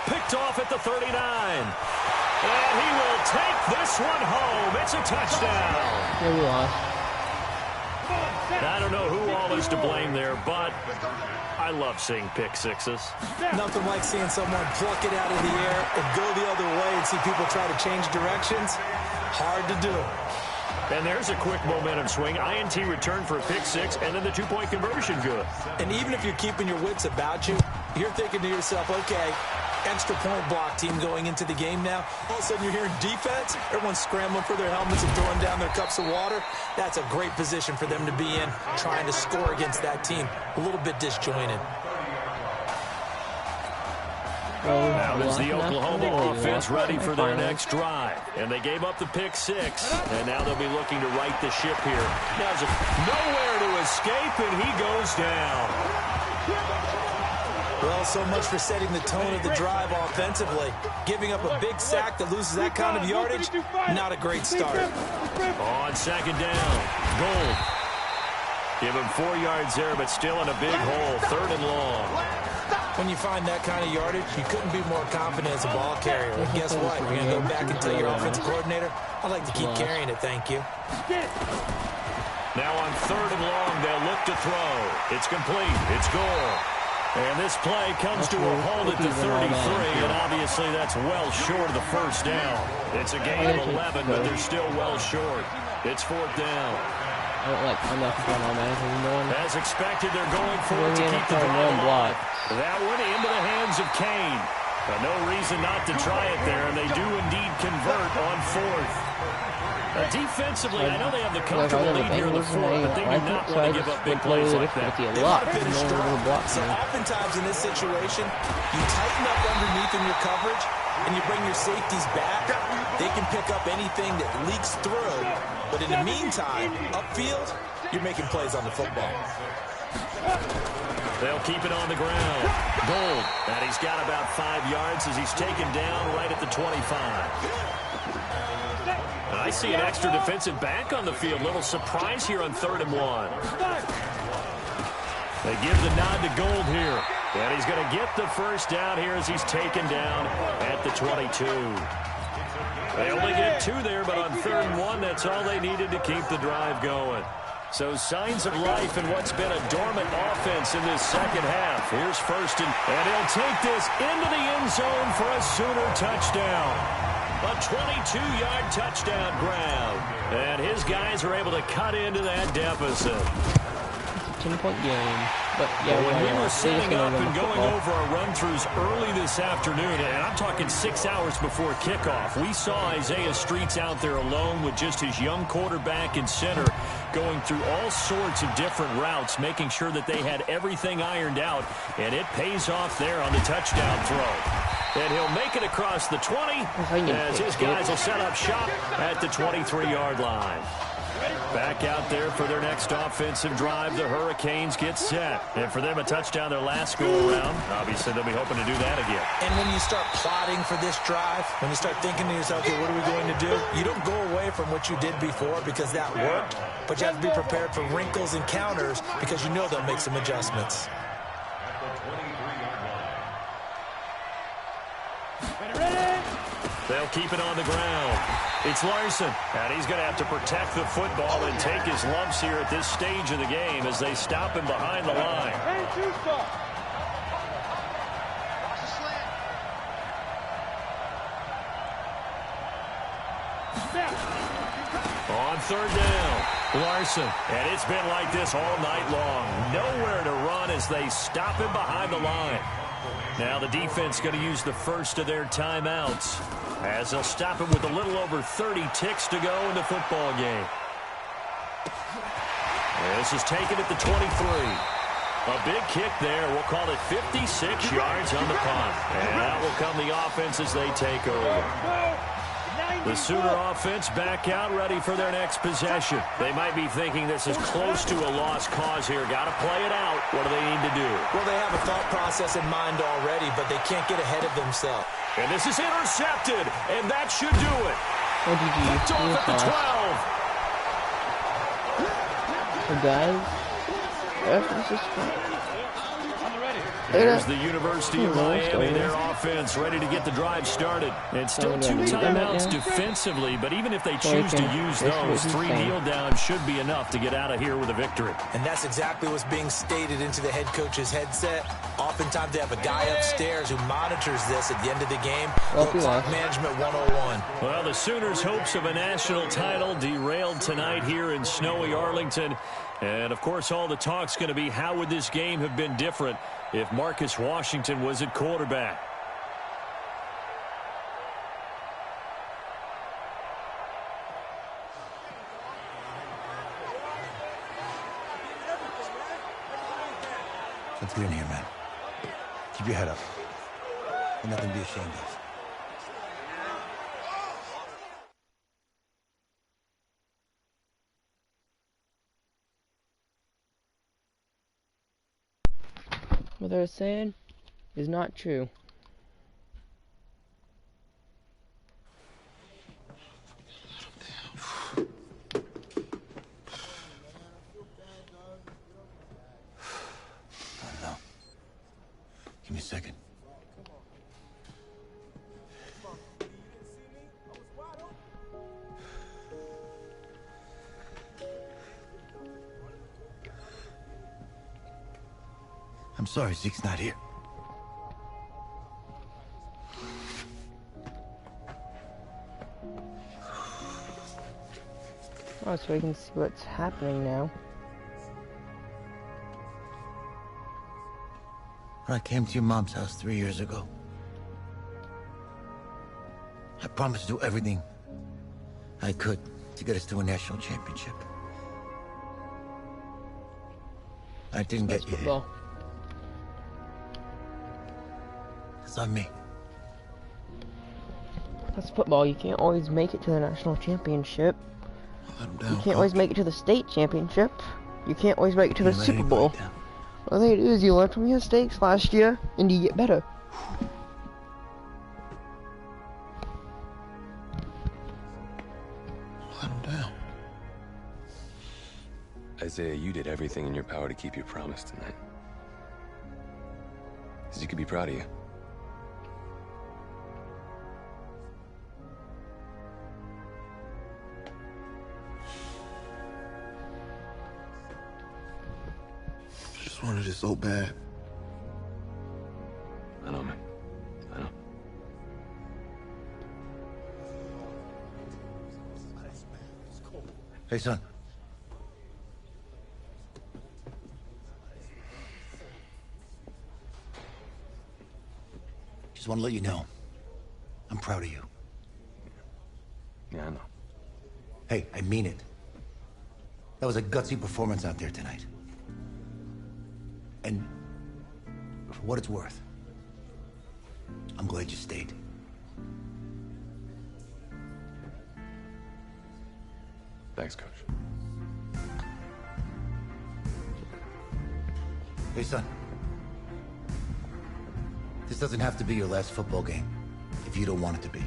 Picked off at the 39. And he will take this one home. It's a touchdown. Yeah, we lost. I don't know who all is to blame there, but I love seeing pick sixes. Nothing like seeing someone pluck it out of the air and go the other way and see people try to change directions. Hard to do. And there's a quick momentum swing. INT return for a pick 6, and then the 2-point conversion good. And even if you're keeping your wits about you, you're thinking to yourself, okay, extra point block team going into the game now. All of a sudden you're hearing defense. Everyone's scrambling for their helmets and throwing down their cups of water. That's a great position for them to be in, trying to score against that team. A little bit disjointed. Now is the Oklahoma offense ready for their next drive. And they gave up the pick 6. And now they'll be looking to right the ship here. Now there's nowhere to escape, and he goes down. Well, so much for setting the tone of the drive offensively. Giving up a big sack that loses that kind of yardage, not a great start. On 2nd down, Gold. Give him 4 yards there, but still in a big hole. 3rd and long. When you find that kind of yardage, you couldn't be more confident as a ball carrier. And guess what? You're going to go back and tell your offensive coordinator, I'd like to keep carrying it, thank you. Now on 3rd and long, they'll look to throw. It's complete. It's goal. And this play comes to a hold at the 33, and obviously that's well short of the 1st down. It's a gain of 11, but they're still well short. It's 4th down. I'm not on that. As expected, they're going for it to keep the drive alive. That one into the hands of Kane. But no reason not to try it there, and they do indeed convert on 4th. Defensively, I know they have the comfortable lead here in the fourth, but they do not want to give up big plays like that. They want to finish strong. So oftentimes in this situation, you tighten up underneath in your coverage, and you bring your safeties back. They can pick up anything that leaks through. But in the meantime, upfield, you're making plays on the football. They'll keep it on the ground. Gold. And he's got about 5 yards as he's taken down right at the 25. I see an extra defensive back on the field. Little surprise here on 3rd and 1. They give the nod to Gold here. And he's going to get the first down here as he's taken down at the 22. They only get 2 there, but on 3rd and 1, that's all they needed to keep the drive going. So signs of life in what's been a dormant offense in this second half. Here's 1st and he'll take this into the end zone for a Sooner touchdown. A 22-yard touchdown grab. And his guys are able to cut into that deficit. 10-point game. But yeah, when we were setting up and going over our run-throughs early this afternoon, and I'm talking 6 hours before kickoff, we saw Isaiah Streets out there alone with just his young quarterback and center going through all sorts of different routes, making sure that they had everything ironed out, and it pays off there on the touchdown throw. And he'll make it across the 20 as his guys will set up shop at the 23-yard line. Back out there for their next offensive drive. The Hurricanes get set. And for them, a touchdown their last go-around. Obviously, they'll be hoping to do that again. And when you start plotting for this drive, when you start thinking to yourself, okay, what are we going to do? You don't go away from what you did before because that worked. But you have to be prepared for wrinkles and counters because you know they'll make some adjustments. They'll keep it on the ground. It's Larson, and he's going to have to protect the football and take his lumps here at this stage of the game as they stop him behind the line. On 3rd down, Larson, and it's been like this all night long. Nowhere to run as they stop him behind the line. Now the defense going to use the first of their timeouts as they'll stop him with a little over 30 ticks to go in the football game. This is taken at the 23. A big kick there. We'll call it 56 yards on the punt. And out will come the offense as they take over. The Sooner offense back out, ready for their next possession. They might be thinking this is close to a lost cause here. Got to play it out. What do they need to do? Well, they have a thought process in mind already, but they can't get ahead of themselves. And this is intercepted, and that should do it. Picked off at the 12. So guys, this is there's the University of Miami, their offense ready to get the drive started. And still 2 timeouts defensively, but even if they choose to use those, 3 kneel downs should be enough to get out of here with a victory. And that's exactly what's being stated into the head coach's headset. Oftentimes they have a guy upstairs who monitors this at the end of the game. Clock management 101. Well, the Sooners' hopes of a national title derailed tonight here in snowy Arlington. And, of course, all the talk's going to be how would this game have been different if Marcus Washington was at quarterback. Let's get in here, man. Keep your head up. There's nothing to be ashamed of. What they're saying is not true. No. Give me a second. I'm sorry Zeke's not here. Oh, so we can see what's happening now. When I came to your mom's house 3 years ago, I promised to do everything I could to get us to a national championship. I didn't get you here. It's on me. That's football. You can't always make it to the national championship. Down, you can't always make it to the state championship. You can't always make it to the Super Bowl. All they do is you learn from your mistakes last year and you get better. Let him down. Isaiah, you did everything in your power to keep your promise tonight. He could be proud of you. Just wanted it so bad. I know, man. I know. Hey, son. Just want to let you know, I'm proud of you. Yeah, I know. Hey, I mean it. That was a gutsy performance out there tonight. And for what it's worth, I'm glad you stayed. Thanks, Coach. Hey, son. This doesn't have to be your last football game, if you don't want it to be.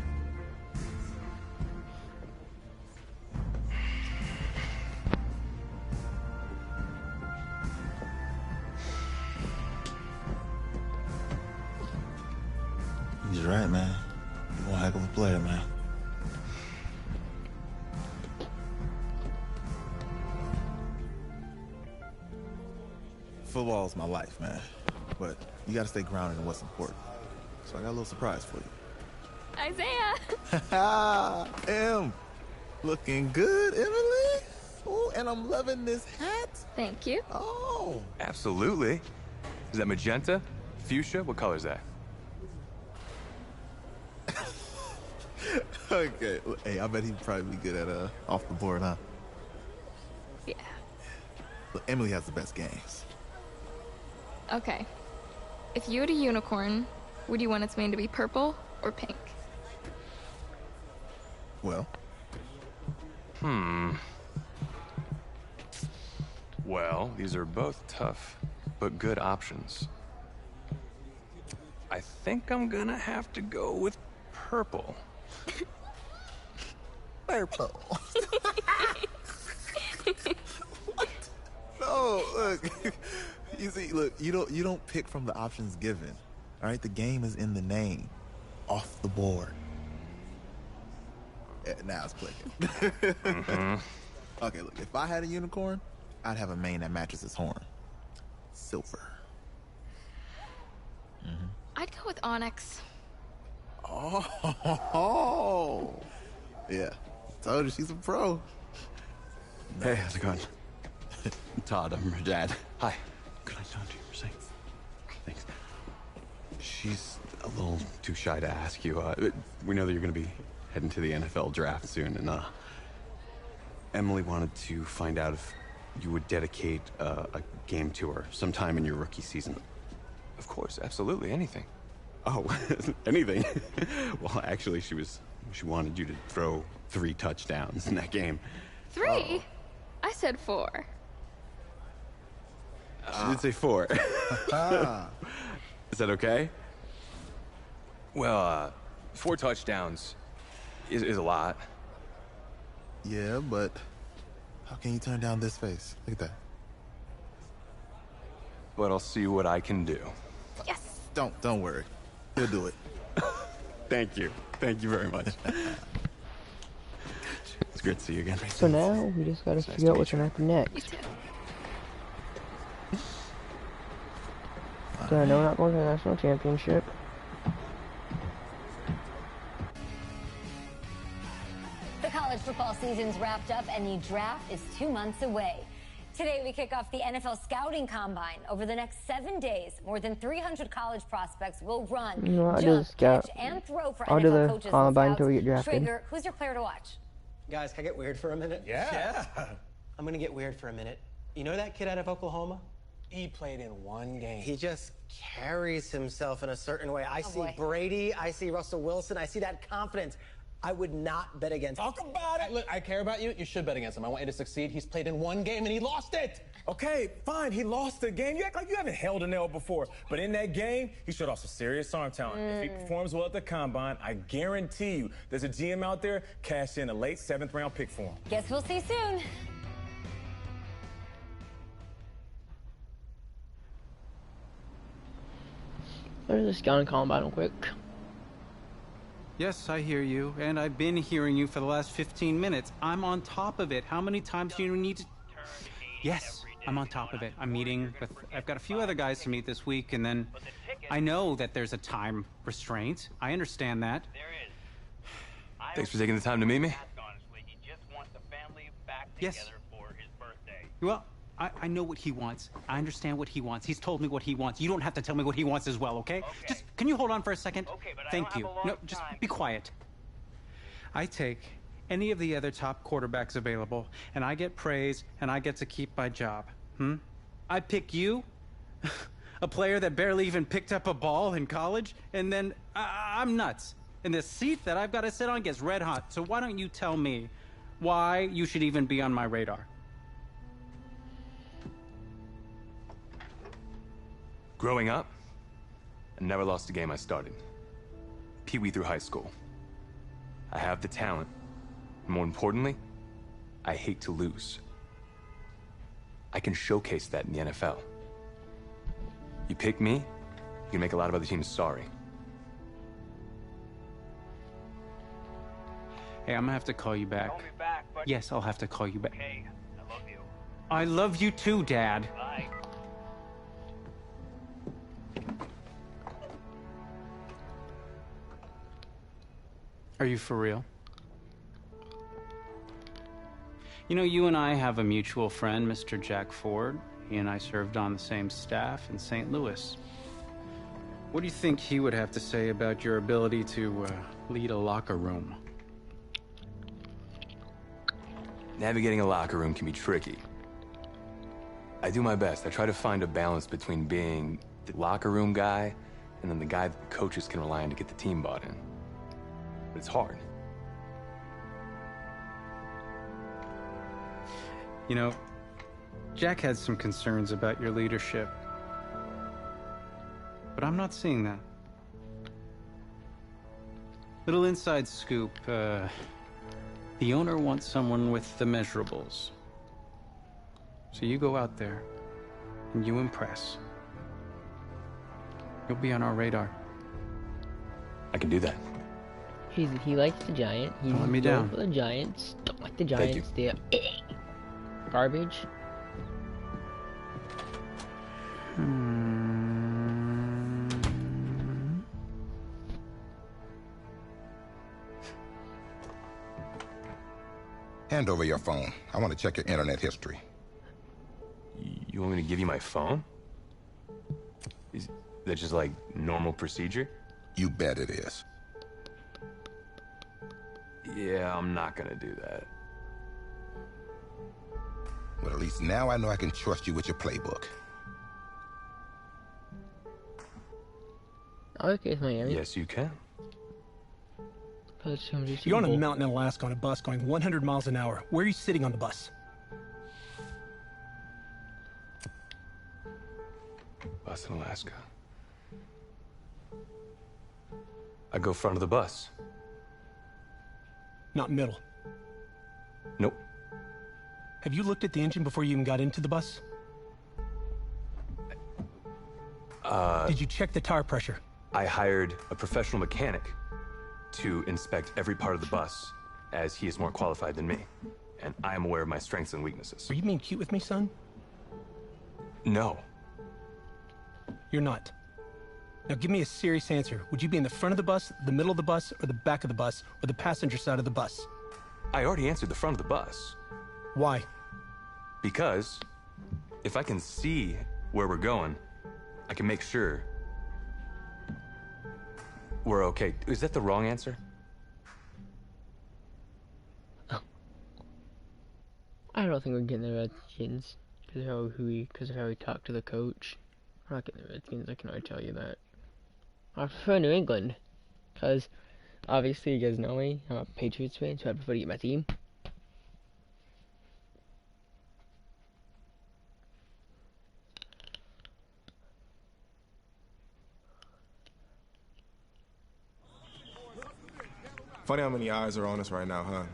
He's right, man. You're a heck of a player, man. Football's my life, man. But you gotta stay grounded in what's important. So I got a little surprise for you. Isaiah! Em! Looking good, Emily? Oh, and I'm loving this hat. Thank you. Oh! Absolutely. Is that magenta? Fuchsia? What color is that? Okay. Hey, I bet he'd probably be good at off the board, huh? Yeah. Look, Emily has the best games. Okay. If you had a unicorn, would you want its mane to be purple or pink? Well? Well, these are both tough, but good options. I think I'm gonna have to go with purple. Purple. What? No, look. You see, look, you don't pick from the options given. All right, the game is in the name. Off the board. Yeah, now it's clicking. Okay, look, if I had a unicorn, I'd have a mane that matches his horn. Silver. I'd go with onyx. Oh. Yeah. Told you she's a pro. Hey, how's it going? Todd, I'm her dad. Hi. Could I talk to you for a second? Thanks. She's a little too shy to ask you. We know that you're going to be heading to the NFL draft soon, and Emily wanted to find out if you would dedicate a game to her sometime in your rookie season. Of course, absolutely, anything. Oh, anything? Well, actually, she wanted you to throw 3 touchdowns in that game. 3? Oh. I said 4. She did say 4. Is that okay? Well, 4 touchdowns is a lot. Yeah, but how can you turn down this face? Look at that. But I'll see what I can do. Yes. Don't worry. He'll do it. Thank you. Thank you very much. It's great to see you again. So now we just gotta figure out what's gonna happen next. So I know we're not going to the national championship. The college football season's wrapped up and the draft is 2 months away. Today we kick off the NFL Scouting Combine. Over the next 7 days, more than 300 college prospects will run, I'll do the scout. catch, and throw for I'll NFL do the coaches combine and until we get scouts. drafted. Trigger, who's your player to watch? Guys, can I get weird for a minute? Yeah. I'm gonna get weird for a minute. You know that kid out of Oklahoma? He played in one game. He just carries himself in a certain way. I see Brady, I see Russell Wilson, I see that confidence. I would not bet against him. Talk about it. Look, I care about you. You should bet against him. I want you to succeed. He's played in one game and he lost it. Okay, fine. He lost the game. You act like you haven't held a nail before. But in that game, he showed off some serious arm talent. If he performs well at the combine, I guarantee you there's a GM out there cash in a late 7th round pick for him. Guess we'll see soon. There's this gun combine real quick. Yes, I hear you, and I've been hearing you for the last 15 minutes. I'm on top of it. How many times do you need to... Yes, I'm on top of it. I'm meeting with... I've got a few other guys to meet this week, and then I know that there's a time restraint. I understand that. Thanks for taking the time to meet me. Yes. Well, I know what he wants. I understand what he wants. He's told me what he wants. You don't have to tell me what he wants as well, okay? Just, can you hold on for a second? Okay, but Thank you. No, just be quiet. I take any of the other top quarterbacks available, and I get praise, and I get to keep my job. I pick you, a player that barely even picked up a ball in college, and then I'm nuts. And the seat that I've got to sit on gets red hot. So why don't you tell me why you should even be on my radar? Growing up, I never lost a game I started. Pee-wee through high school. I have the talent. More importantly, I hate to lose. I can showcase that in the NFL. You pick me, you can make a lot of other teams sorry. Hey, I'm gonna have to call you back. Call me back, but... Yes, I'll have to call you back. Okay, I love you. I love you too, Dad. Bye. Are you for real? You know, you and I have a mutual friend, Mr. Jack Ford. He and I served on the same staff in St. Louis. What do you think he would have to say about your ability to lead a locker room? Navigating a locker room can be tricky. I do my best. I try to find a balance between being the locker room guy and then the guy that the coaches can rely on to get the team bought in. But it's hard. You know, Jack had some concerns about your leadership. But I'm not seeing that. Little inside scoop, the owner wants someone with the measurables. So you go out there, and you impress. You'll be on our radar. I can do that. He likes the Giant. He's Don't let me down. For the Giants. Don't like the Giants. They're garbage. Hand over your phone. I want to check your internet history. You want me to give you my phone? Is that just like normal procedure? You bet it is. Yeah, I'm not gonna do that. Well, at least now I know I can trust you with your playbook. Okay, it's my area. Yes, you can. You're on a mountain in Alaska on a bus going 100 miles an hour. Where are you sitting on the bus? Bus in Alaska. I go front of the bus. Not middle. Nope. Have you looked at the engine before you even got into the bus? Did you check the tire pressure? I hired a professional mechanic to inspect every part of the bus, as he is more qualified than me. And I am aware of my strengths and weaknesses. Are you being cute with me, son? No. You're not. Now give me a serious answer. Would you be in the front of the bus, the middle of the bus, or the back of the bus, or the passenger side of the bus? I already answered the front of the bus. Why? Because if I can see where we're going, I can make sure we're okay. Is that the wrong answer? I don't think we're getting the Redskins because of how we talk to the coach. We're not getting the Redskins. I can already tell you that. I prefer New England because obviously you guys know me. I'm a Patriots fan, so I prefer to get my team. Funny how many eyes are on us right now, huh?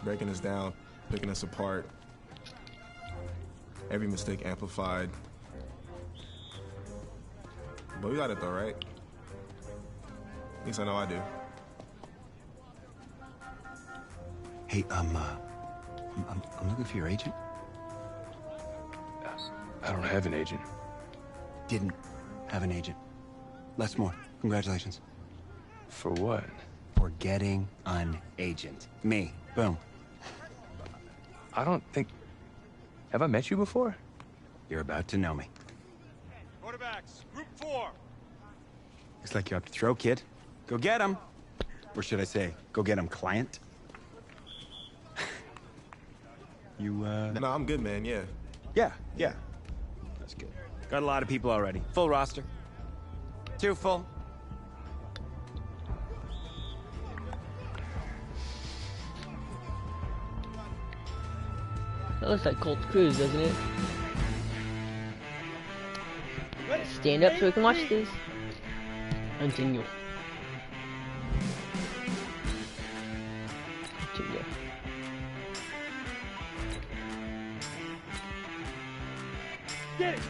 Breaking us down, picking us apart. Every mistake amplified. But we got it though, right? At least I know I do. Hey, I'm looking for your agent. I don't have an agent. Didn't have an agent. Les Moore, congratulations. For what? For getting an agent. Me. Boom. I don't think... Have I met you before? You're about to know me. Quarterbacks, group 4. Looks like you're up to throw, kid. Go get him. Or should I say, go get him, client? You, No, I'm good, man, yeah. Yeah. That's good. Got a lot of people already. Full roster. 2 full. That looks like Colt Cruz, doesn't it? Stand up so we can watch this. Continue. Get it!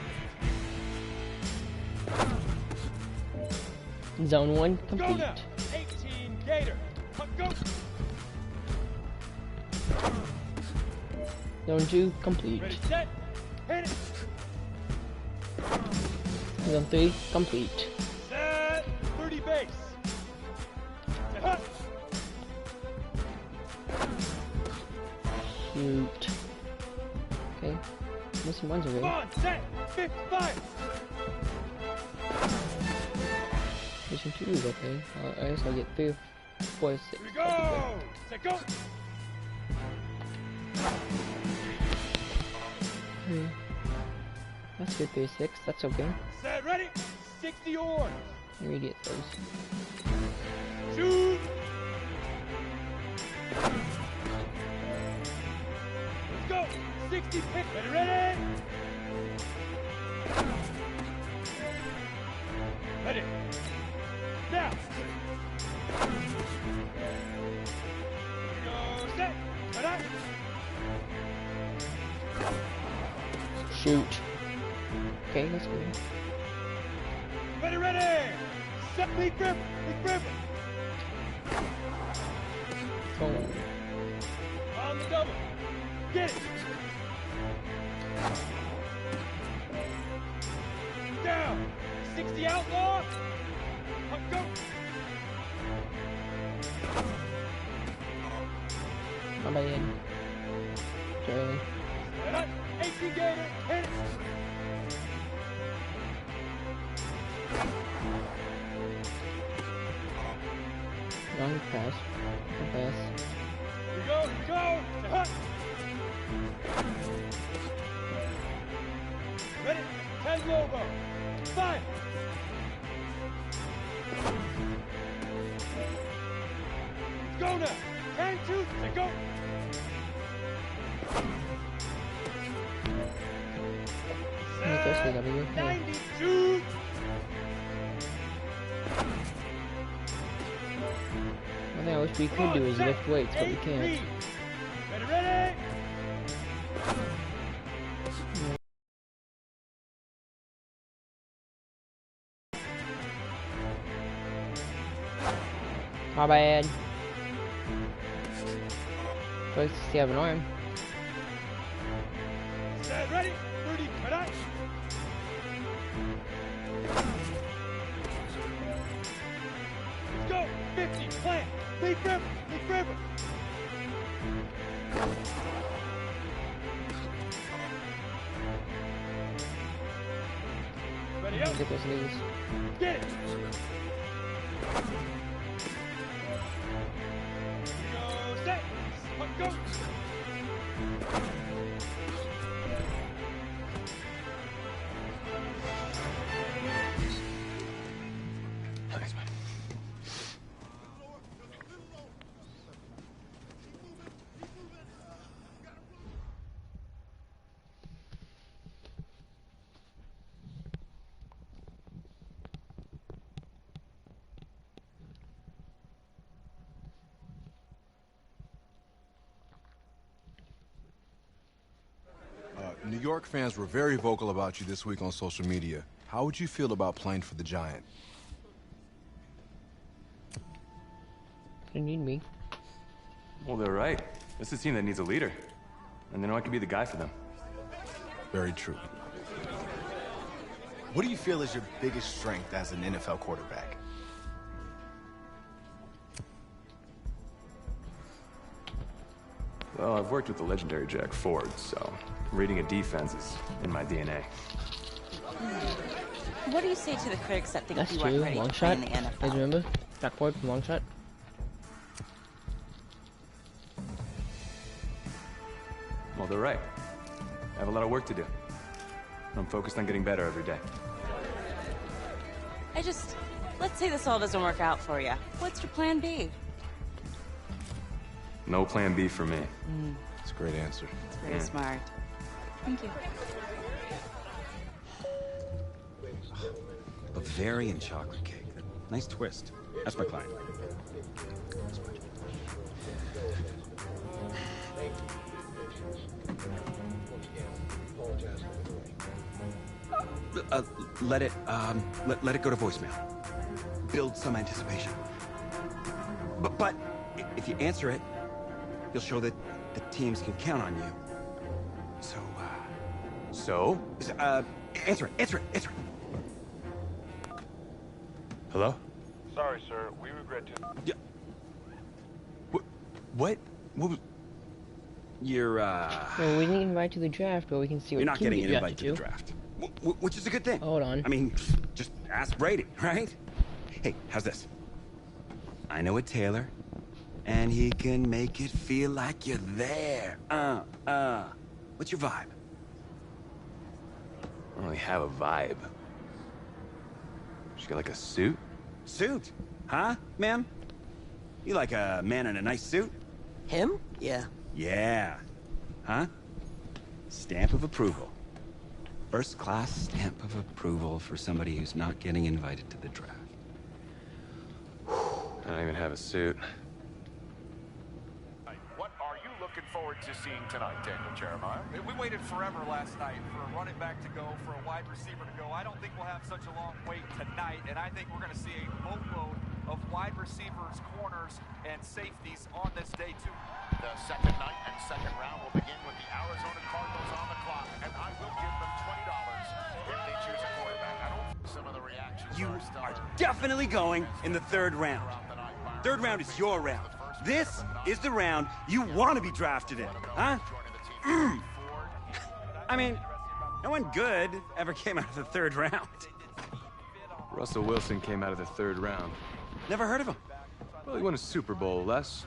Zone 1 Go complete. now! 18 Gator! Go! Zone 2 complete. Ready, set, hit it! Zone 3 complete. Set, 30 base! Hut! Shoot. Okay. Missing ones Come already. on, set, 55! Mission 2 is okay. I guess I'll get 3, 4, 6. Here we go! Set, go! That's good, 3, 6. That's okay. Set, ready? 60 oars! Immediate those. Shoot! Let's go! 60 pick! Ready? Ready! Now! Here we go! Set! Ready? Shoot. Okay, that's good. Ready! Set, lead grip! Oh. On the double! Get it! Down! 60 outlaw! Go! My bad. Charlie. 18 Gator! Hit it! Long pass. Good pass. Here we go! Hut! Ready? 10 Lobo! 5! Go now! 10 2 to go! SW. 92! One thing I wish we could do is lift weights, but we can't. Ready? My bad. Supposed to have an arm. Set, ready? 30, cut. Let's go! 50, plant! Lead river! Ready up! Get those knees. Get it! Here we go, set! Go! York fans were very vocal about you this week on social media. How would you feel about playing for the Giant? They need me. Well, they're right. This is a team that needs a leader. And they know I could be the guy for them. Very true. What do you feel is your biggest strength as an NFL quarterback? Well, I've worked with the legendary Jack Ford, so reading a defense is in my DNA. What do you say to the critics that think That's you true. aren't ready Long to play shot. in the NFL? Guys remember? Jack Ford from Long Shot? Well, they're right. I have a lot of work to do. I'm focused on getting better every day. Let's say this all doesn't work out for you. What's your plan B? No plan B for me. That's a great answer. It's very smart. Thank you. Bavarian chocolate cake. Nice twist. That's my client. Let it go to voicemail. Build some anticipation. But if you answer it, you'll show that the teams can count on you. So, answer it. Hello? Sorry, sir. We regret to... Yeah. What? You're, Well, we didn't invite to the draft, but we can see what You're not team getting you an invite drafted to the draft. Which is a good thing. Hold on. I mean, just ask Brady, right? Hey, how's this? I know a tailor, and he can make it feel like you're there. What's your vibe? I don't really have a vibe. She got like a suit? Suit? Huh, ma'am? You like a man in a nice suit? Him? Yeah. Yeah. Huh? Stamp of approval. First class stamp of approval for somebody who's not getting invited to the draft. I don't even have a suit. What are you looking forward to seeing tonight, Daniel Jeremiah? We waited forever last night for a running back to go, for a wide receiver to go. I don't think we'll have such a long wait tonight, and I think we're going to see a boatload of wide receivers, corners, and safeties on this day, too. The second night and second round will begin with the Arizona Cardinals on the clock, and I will give them $20 if they choose a quarterback. I don't think some of the reactions You are are definitely going in the third round. Third round is your round. This is the round you want to be drafted in, huh? I mean, no one good ever came out of the third round. Russell Wilson came out of the third round. Never heard of him. Well, he won a Super Bowl, Les.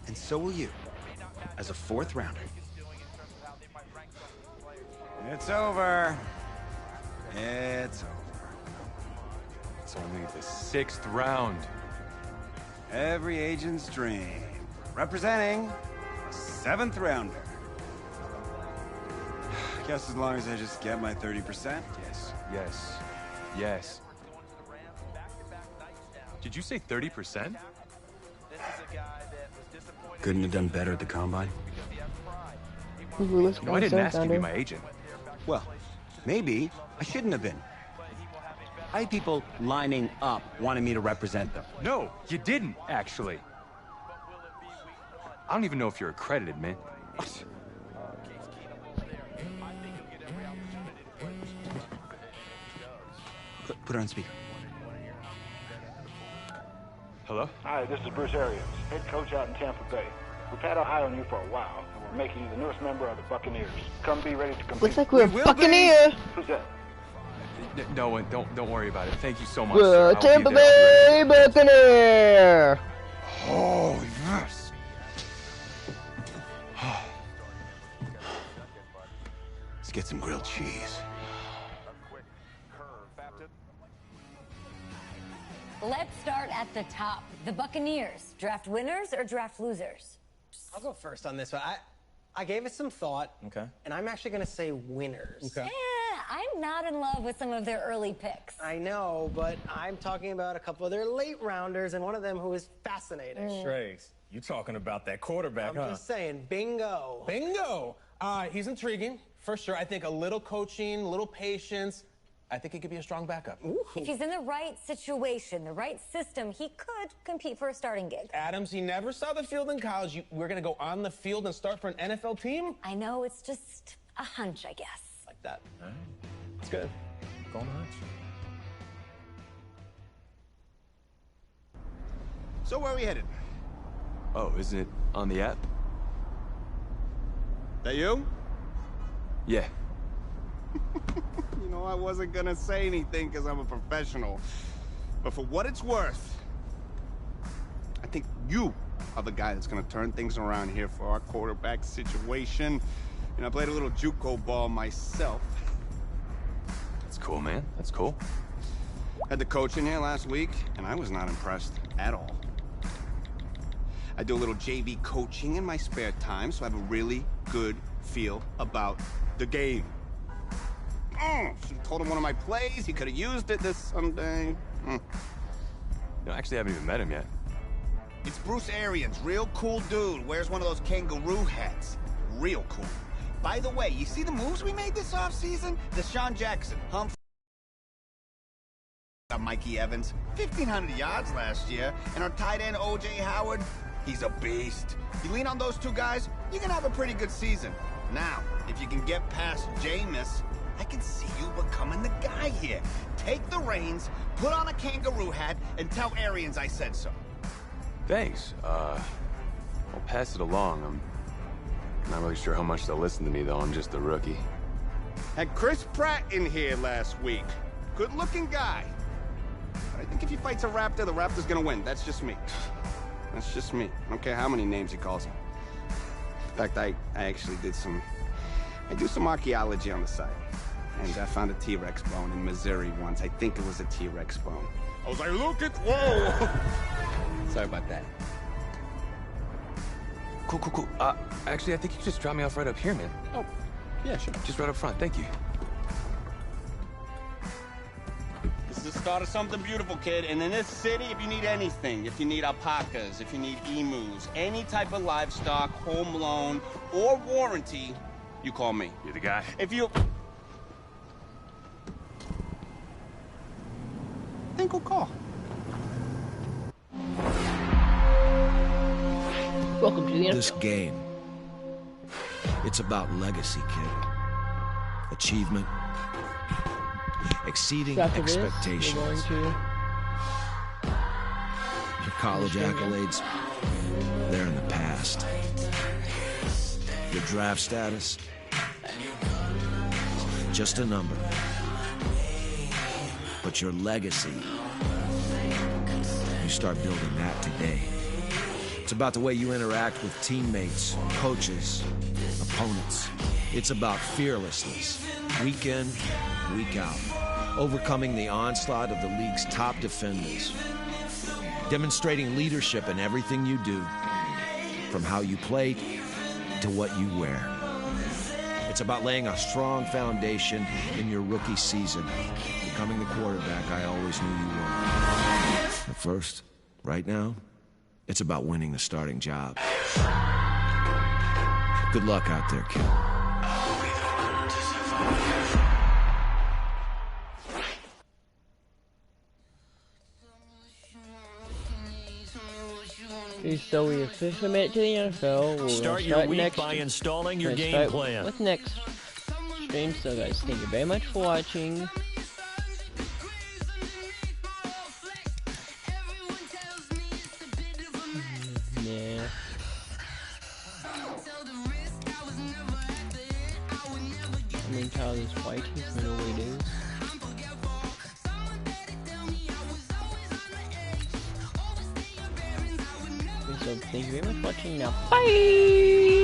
And so will you, as a fourth rounder. It's over. It's over. It's only the sixth round. Every agent's dream. Representing a seventh rounder. Guess as long as I just get my 30%. Yes. Did you say 30%? Couldn't have done better at the combine. I didn't ask you to be my agent. Well, maybe I shouldn't have been. I had people lining up wanting me to represent them. No, you didn't, actually. I don't even know if you're accredited, man. Put it on speaker. Hello? Hi, this is Bruce Arians, head coach out in Tampa Bay. We've had our eye on you for a while, and we're making you the newest member of the Buccaneers. Come be ready to compete. Looks like we're Buccaneer. Who's that? No one, don't worry about it. Thank you so much. We're Tampa Bay Buccaneer. Oh, yes. Let's get some grilled cheese. Let's start at the top. The Buccaneers. Draft winners or draft losers? I'll go first on this one. I gave it some thought. Okay. And I'm actually going to say winners. Yeah, I'm not in love with some of their early picks. I know, but I'm talking about a couple of their late rounders and one of them who is fascinating. Trace, you talking about that quarterback, I'm just saying, bingo. Bingo! He's intriguing. For sure. I think a little coaching, a little patience, I think he could be a strong backup. Ooh. If he's in the right situation, the right system, he could compete for a starting gig. Adams, he never saw the field in college. We're going to go on the field and start for an NFL team? I know, it's just a hunch, I guess. Like that. All right. That's good. Go on the hunch. So where are we headed? Oh, isn't it on the app? That you? Yeah. You know, I wasn't gonna say anything because I'm a professional. But for what it's worth, I think you are the guy that's gonna turn things around here for our quarterback situation. And I played a little JUCO ball myself. That's cool, man. That's cool. Had the coach in here last week, and I was not impressed at all. I do a little JV coaching in my spare time, so I have a really good feel about the game. Should've told him one of my plays. He could have used it this Sunday. No, actually, I haven't even met him yet. It's Bruce Arians, real cool dude. Wears one of those kangaroo hats. Real cool. By the way, you see the moves we made this offseason? Deshaun Jackson, Humphrey, Mikey Evans, 1,500 yards last year, and our tight end O.J. Howard, he's a beast. You lean on those two guys, you can have a pretty good season. Now, if you can get past Jameis, I can see you becoming the guy here. Take the reins, put on a kangaroo hat, and tell Arians I said so. Thanks. I'll pass it along. I'm not really sure how much they'll listen to me, though. I'm just a rookie. Had Chris Pratt in here last week. Good-looking guy. But I think if he fights a raptor, the raptor's gonna win. That's just me. That's just me. I don't care how many names he calls him. In fact, I actually did some archaeology on the side. And I found a T-Rex bone in Missouri once. I think it was a T-Rex bone. I was like, look at, whoa! Sorry about that. Cool. Actually, I think you can just drop me off right up here, man. Oh, yeah, sure. Just right up front. Thank you. This is the start of something beautiful, kid. And in this city, if you need anything, if you need alpacas, if you need emus, any type of livestock, home loan, or warranty, you call me. You're the guy? If you... think we'll call. Welcome to the NFL. This game, it's about legacy, kid. Achievement. Exceeding expectations. Your college accolades, they're in the past. Your draft status, just a number. But your legacy, you start building that today. It's about the way you interact with teammates, coaches, opponents. It's about fearlessness, week in, week out. Overcoming the onslaught of the league's top defenders. Demonstrating leadership in everything you do, from how you play to what you wear. It's about laying a strong foundation in your rookie season, becoming the quarterback I always knew you were. At first, right now, it's about winning the starting job. Good luck out there, kid. Okay, so we officially made it to the NFL. We'll start your week by installing your game plan. With next stream. So guys, thank you very much for watching. Yeah. I mean, Tyler's fighting for no way dudes. So thank you very much for watching now. Bye!